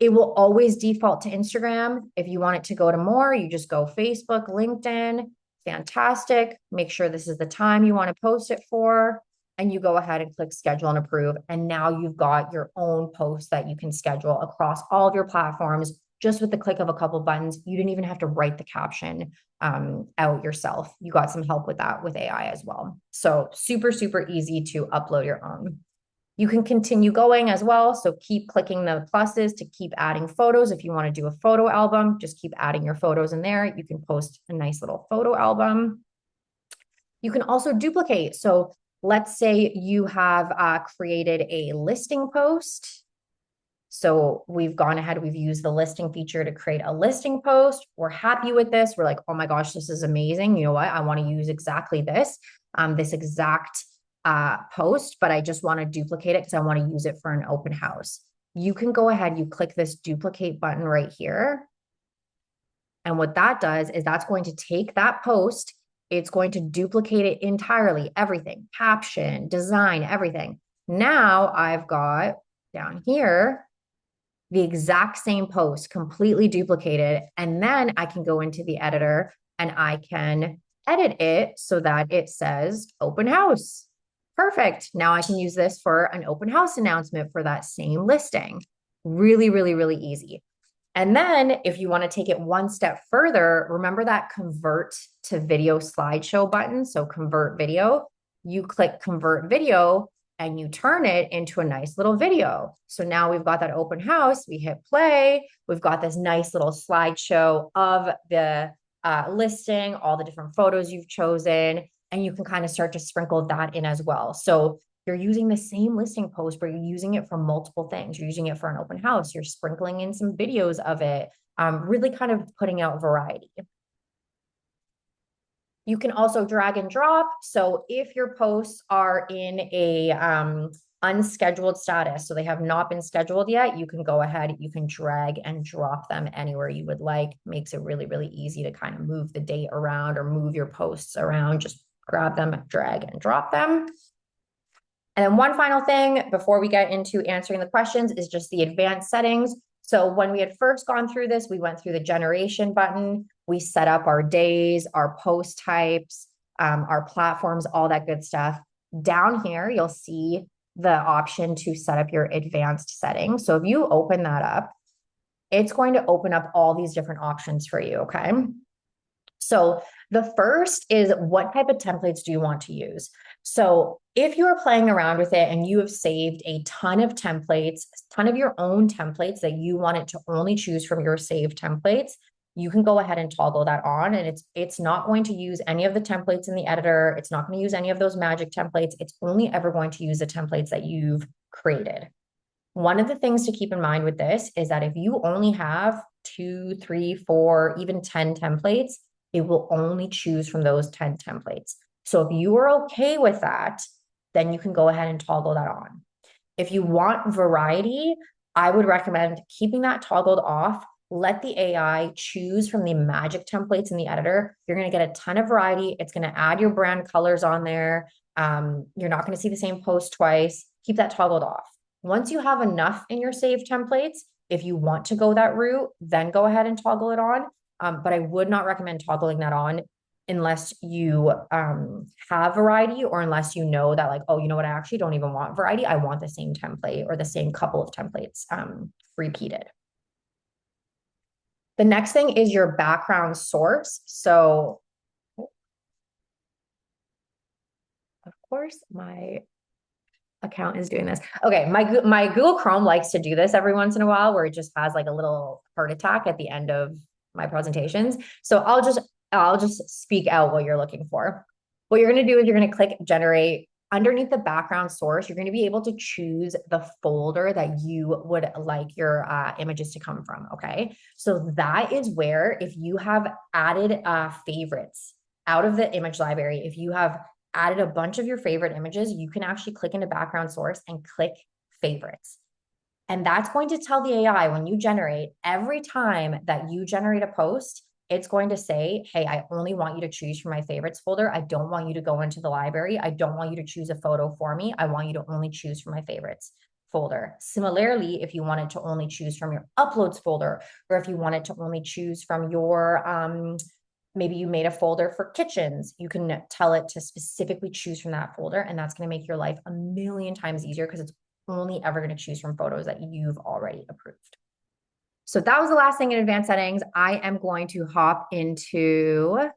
It will always default to Instagram. If you want it to go to more, you just go Facebook, LinkedIn. Fantastic. Make sure this is the time you want to post it for. And you go ahead and click schedule and approve. And now you've got your own post that you can schedule across all of your platforms just with the click of a couple buttons. You didn't even have to write the caption out yourself. You got some help with that with AI as well. So super, super easy to upload your own. You can continue going as well. So keep clicking the pluses to keep adding photos. If you want to do a photo album, just keep adding your photos in there. You can post a nice little photo album. You can also duplicate. So let's say you have created a listing post. So we've gone ahead, we've used the listing feature to create a listing post. We're happy with this. We're like, oh my gosh, this is amazing. You know what? I want to use exactly this exact post, but I just want to duplicate it because I want to use it for an open house. You can go ahead, you click this duplicate button right here. And what that does is that's going to take that post, it's going to duplicate it entirely, everything, caption, design, everything. Now I've got down here the exact same post, completely duplicated. And then I can go into the editor and I can edit it so that it says open house. Perfect. Now I can use this for an open house announcement for that same listing. Really, really, really easy. And then if you want to take it one step further, remember that convert to video slideshow button. So convert video, you click convert video and you turn it into a nice little video. So now we've got that open house, we hit play, we've got this nice little slideshow of the listing, all the different photos you've chosen, and you can kind of start to sprinkle that in as well. So you're using the same listing post, but you're using it for multiple things. You're using it for an open house. You're sprinkling in some videos of it, really kind of putting out variety. You can also drag and drop. So if your posts are in a unscheduled status, so they have not been scheduled yet, you can go ahead, you can drag and drop them anywhere you would like. Makes it really, really easy to kind of move the date around or move your posts around. Just grab them, drag and drop them. And then one final thing before we get into answering the questions is just the advanced settings. So when we had first gone through this, we went through the generation button. We set up our days, our post types, our platforms, all that good stuff. Down here, you'll see the option to set up your advanced settings. So if you open that up, it's going to open up all these different options for you. Okay. So the first is, what type of templates do you want to use? So if you are playing around with it and you have saved a ton of templates, a ton of your own templates that you want it to only choose from your saved templates, you can go ahead and toggle that on, and it's not going to use any of the templates in the editor. It's not going to use any of those magic templates. It's only ever going to use the templates that you've created. One of the things to keep in mind with this is that if you only have 2, 3, 4, even 10 templates, it will only choose from those 10 templates. So if you are okay with that, then you can go ahead and toggle that on. If you want variety, I would recommend keeping that toggled off. Let the AI choose from the magic templates in the editor. You're going to get a ton of variety. It's going to add your brand colors on there. You're not going to see the same post twice. Keep that toggled off. Once you have enough in your saved templates, if you want to go that route, then go ahead and toggle it on. But I would not recommend toggling that on unless you have variety, or unless you know that, like, oh, you know what, I actually don't even want variety. I want the same template or the same couple of templates repeated. The next thing is your background source. So, of course, my account is doing this. Okay, my Google Chrome likes to do this every once in a while, where it just has like a little heart attack at the end of my presentations. So I'll just speak out what you're looking for. What you're going to do is you're going to click generate. Underneath the background source, you're going to be able to choose the folder that you would like your images to come from. Okay, so that is where, if you have added favorites out of the image library, if you have added a bunch of your favorite images, you can actually click into background source and click favorites. And that's going to tell the AI, when you generate, every time that you generate a post, it's going to say, hey, I only want you to choose from my favorites folder. I don't want you to go into the library. I don't want you to choose a photo for me. I want you to only choose from my favorites folder. Similarly, if you wanted to only choose from your uploads folder, or if you wanted to only choose from your, maybe you made a folder for kitchens, you can tell it to specifically choose from that folder. And that's going to make your life a million times easier, because it's only ever going to choose from photos that you've already approved. So that was the last thing in advanced settings. I am going to hop into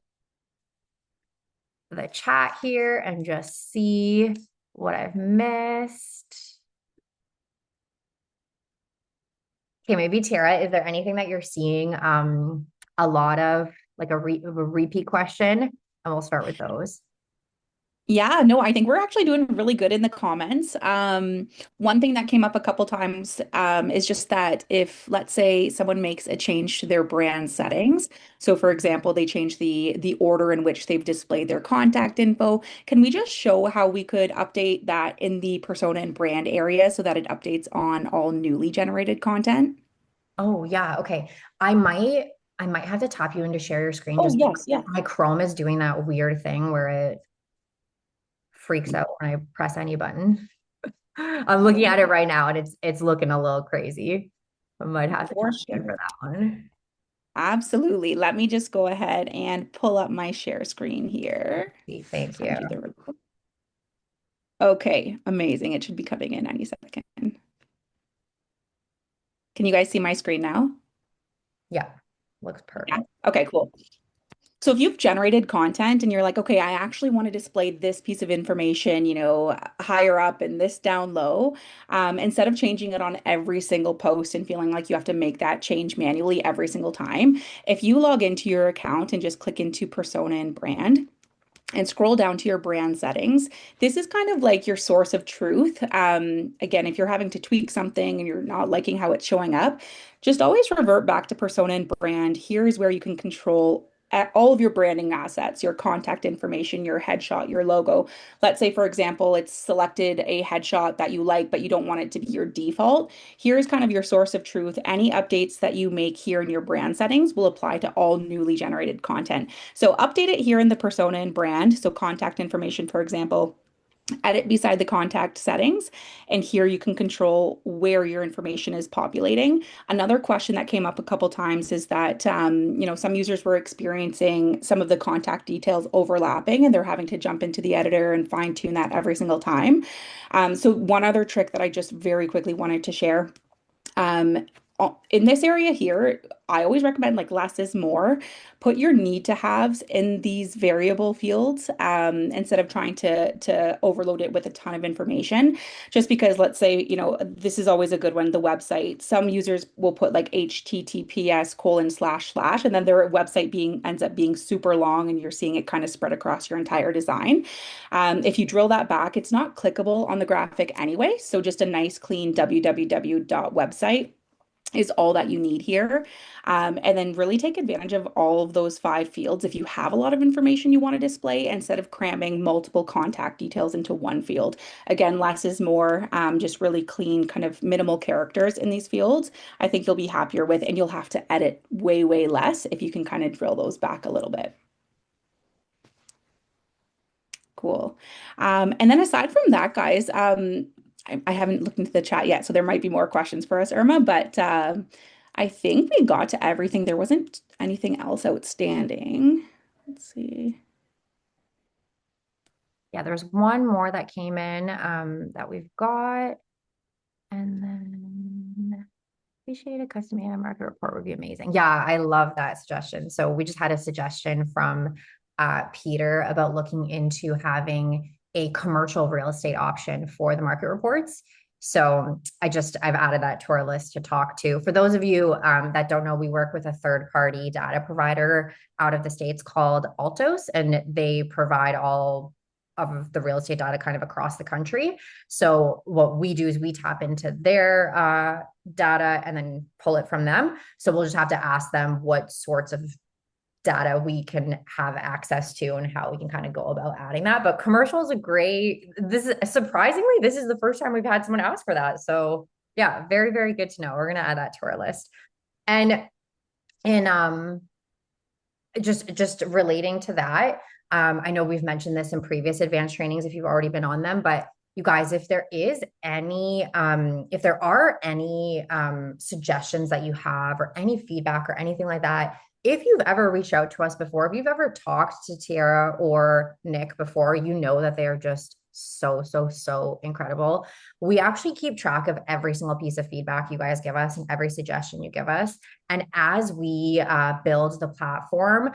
the chat here and just see what I've missed. Okay, maybe Tiara, is there anything that you're seeing a lot of, like a repeat question? And we'll start with those. Yeah, no, I think we're actually doing really good in the comments. One thing that came up a couple times is just that if, let's say, someone makes a change to their brand settings. So, for example, they change the order in which they've displayed their contact info. Can we just show how we could update that in the persona and brand area so that it updates on all newly generated content? Oh yeah, okay. I might have to tap you in to share your screen, Oh, just yes, yeah. my Chrome is doing that weird thing where it freaks out when I press any button. I'm looking at it right now and it's looking a little crazy. I might have to For tap you in sure. for that one. Absolutely. Let me just go ahead and pull up my share screen here. Thank you. Send you the report. Okay, amazing. It should be coming in any second. Can you guys see my screen now? Yeah, looks Yeah. perfect. Okay, cool. So if you've generated content and you're like, okay, I actually want to display this piece of information, higher up and this down low, instead of changing it on every single post and feeling like you have to make that change manually every single time, if you log into your account and just click into persona and brand, and scroll down to your brand settings. This is kind of like your source of truth. Again, if you're having to tweak something and you're not liking how it's showing up, just always revert back to persona and brand. Here's where you can control all of your branding assets, your contact information, your headshot, your logo. Let's say, for example, it's selected a headshot that you like, but you don't want it to be your default. Here's kind of your source of truth. Any updates that you make here in your brand settings will apply to all newly generated content. So update it here in the persona and brand. So contact information, for example, edit beside the contact settings. And here you can control where your information is populating. Another question that came up a couple times is that, some users were experiencing some of the contact details overlapping and they're having to jump into the editor and fine tune that every single time. So one other trick that I just very quickly wanted to share. Um, in this area here, I always recommend like less is more. Put your need to haves in these variable fields instead of trying to overload it with a ton of information. Just because, let's say, this is always a good one, the website. Some users will put like HTTPS:// and then their website ends up being super long and you're seeing it kind of spread across your entire design. If you drill that back, it's not clickable on the graphic anyway. So just a nice clean www.website is all that you need here. And then really take advantage of all of those 5 fields if you have a lot of information you want to display instead of cramming multiple contact details into one field. Again, less is more, just really clean, kind of minimal characters in these fields. I think you'll be happier with, and you'll have to edit way, way less if you can kind of drill those back a little bit. Cool. And then aside from that, guys, I haven't looked into the chat yet, so there might be more questions for us, Irma, but I think we got to everything. There wasn't anything else outstanding. Let's see. Yeah, there's one more that came in that we've got. And then appreciate a custom AI market report would be amazing. Yeah, I love that suggestion. So we just had a suggestion from Peter about looking into having a commercial real estate option for the market reports. So I've added that to our list to talk to. For those of you that don't know, we work with a third party data provider out of the States called Altos, and they provide all of the real estate data kind of across the country. So what we do is we tap into their data and then pull it from them. So we'll just have to ask them what sorts of data we can have access to and how we can kind of go about adding that. But commercial is this is surprisingly, this is the first time we've had someone ask for that. So yeah, very, very good to know. We're going to add that to our list. And in just relating to that, I know we've mentioned this in previous advanced trainings if you've already been on them, but you guys, if there are any suggestions that you have or any feedback or anything like that, if you've ever reached out to us before, if you've ever talked to Tiara or Nick before, you know that they are just so, so, so incredible. We actually keep track of every single piece of feedback you guys give us and every suggestion you give us. And as we build the platform,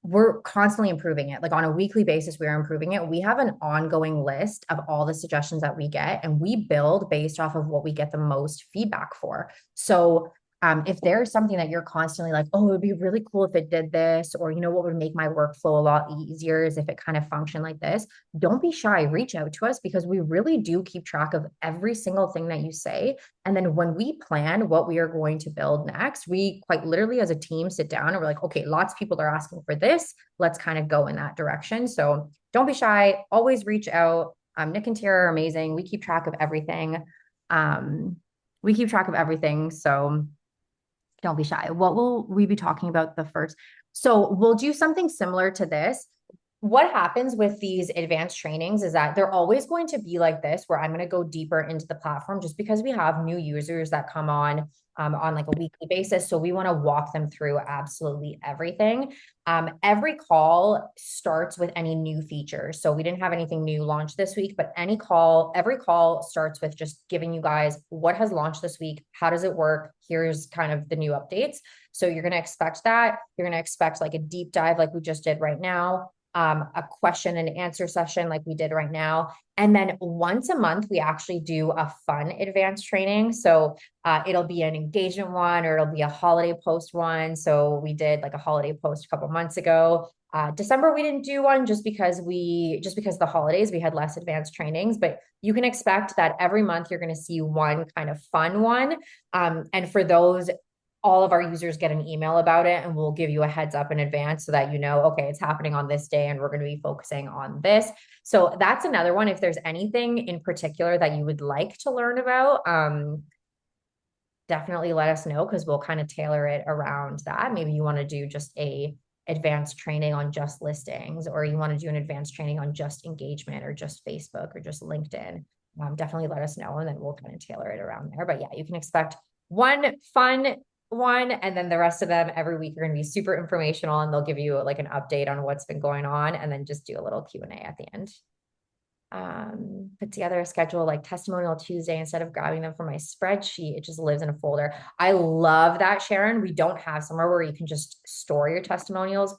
we're constantly improving it. Like on a weekly basis, we are improving it. We have an ongoing list of all the suggestions that we get, and we build based off of what we get the most feedback for. So if there's something that you're constantly like, oh, it would be really cool if it did this, or, what would make my workflow a lot easier is if it kind of functioned like this, don't be shy, reach out to us because we really do keep track of every single thing that you say. And then when we plan what we are going to build next, we quite literally as a team sit down and we're like, okay, lots of people are asking for this. Let's kind of go in that direction. So don't be shy, always reach out. Nick and Tara are amazing. We keep track of everything. So don't be shy. What will we be talking about the first? So we'll do something similar to this. What happens with these advanced trainings is that they're always going to be like this, where I'm going to go deeper into the platform just because we have new users that come on like a weekly basis. So we want to walk them through absolutely everything. Every call starts with any new features. So we didn't have anything new launched this week, but every call starts with just giving you guys what has launched this week. How does it work? Here's kind of the new updates. So you're going to expect that. You're going to expect like a deep dive like we just did right now. A question and answer session like we did right now. And then once a month, we actually do a fun advanced training. So it'll be an engagement one or it'll be a holiday post one. So we did like a holiday post a couple months ago. December, we didn't do one just because the holidays, we had less advanced trainings, but you can expect that every month you're going to see one kind of fun one. And for those, all of our users get an email about it and we'll give you a heads up in advance so that okay, it's happening on this day and we're going to be focusing on this. So that's another one. If there's anything in particular that you would like to learn about, definitely let us know because we'll kind of tailor it around that. Maybe you want to do just an advanced training on just listings, or you want to do an advanced training on just engagement or just Facebook or just LinkedIn, definitely let us know and then we'll kind of tailor it around there. But yeah, you can expect one fun one, and then the rest of them every week are going to be super informational, and they'll give you like an update on what's been going on, and then just do a little Q&A at the end. Put together a schedule like testimonial Tuesday instead of grabbing them from my spreadsheet. It just lives in a folder. I love that, Sharon. We don't have somewhere where you can just store your testimonials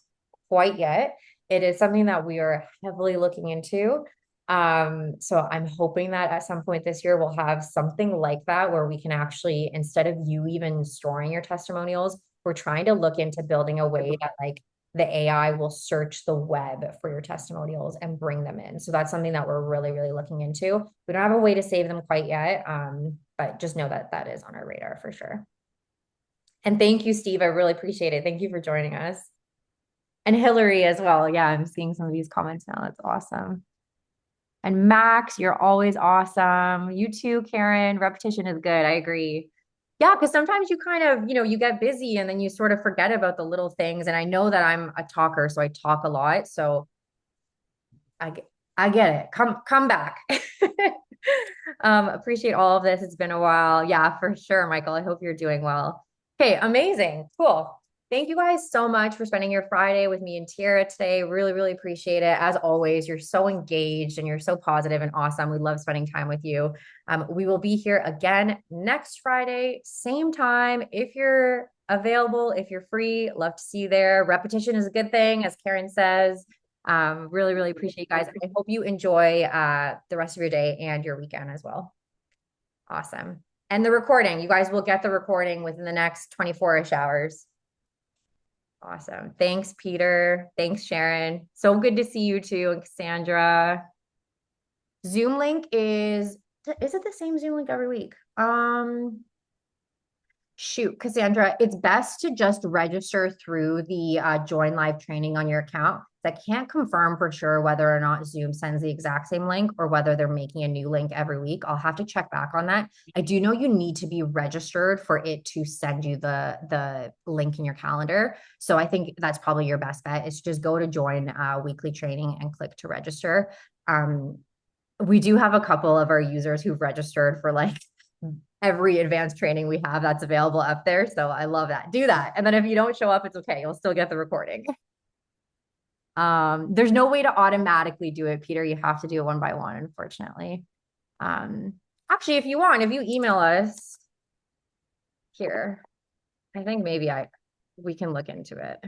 quite yet. It is something that we are heavily looking into. So I'm hoping that at some point this year we'll have something like that where we can actually, instead of you even storing your testimonials, we're trying to look into building a way that like the AI will search the web for your testimonials and bring them in. So that's something that we're really, really looking into. We don't have a way to save them quite yet, but just know that that is on our radar for sure. And thank you, Steve. I really appreciate it. Thank you for joining us. And Hillary as well. Yeah, I'm seeing some of these comments now. That's awesome. And Max, you're always awesome. You too, Karen. Repetition is good. I agree. Yeah, because sometimes you kind of, you get busy and then you sort of forget about the little things. And I know that I'm a talker, so I talk a lot. So I get it. Come back. Appreciate all of this. It's been a while. Yeah, for sure, Michael. I hope you're doing well. Okay, amazing. Cool. Thank you guys so much for spending your Friday with me and Tiara today. Really, really appreciate it. As always, you're so engaged and you're so positive and awesome. We love spending time with you. We will be here again next Friday, same time. If you're available, if you're free, love to see you there. Repetition is a good thing, as Karen says. Really, really appreciate you guys. I hope you enjoy the rest of your day and your weekend as well. Awesome. And the recording, you guys will get the recording within the next 24-ish hours. Awesome. Thanks, Peter. Thanks, Sharon. So good to see you too, and Cassandra. Zoom link is it the same Zoom link every week? Shoot, Cassandra, it's best to just register through the join live training on your account. I can't confirm for sure whether or not Zoom sends the exact same link or whether they're making a new link every week. I'll have to check back on that. I do know you need to be registered for it to send you the link in your calendar. So I think that's probably your best bet is just go to join weekly training and click to register. We do have a couple of our users who've registered for like every advanced training we have that's available up there. So I love that. Do that. And then if you don't show up, it's okay. You'll still get the recording. There's no way to automatically do it, Peter. You have to do it one by one, unfortunately. Actually, if you want, if you email us here, I think maybe we can look into it.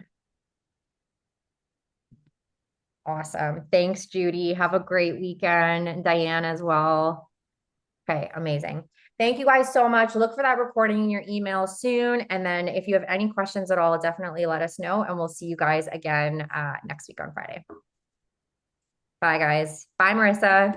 Awesome. Thanks, Judy. Have a great weekend. Diane as well. Okay, amazing. Thank you guys so much. Look for that recording in your email soon. And then if you have any questions at all, definitely let us know. And we'll see you guys again next week on Friday. Bye, guys. Bye, Marissa.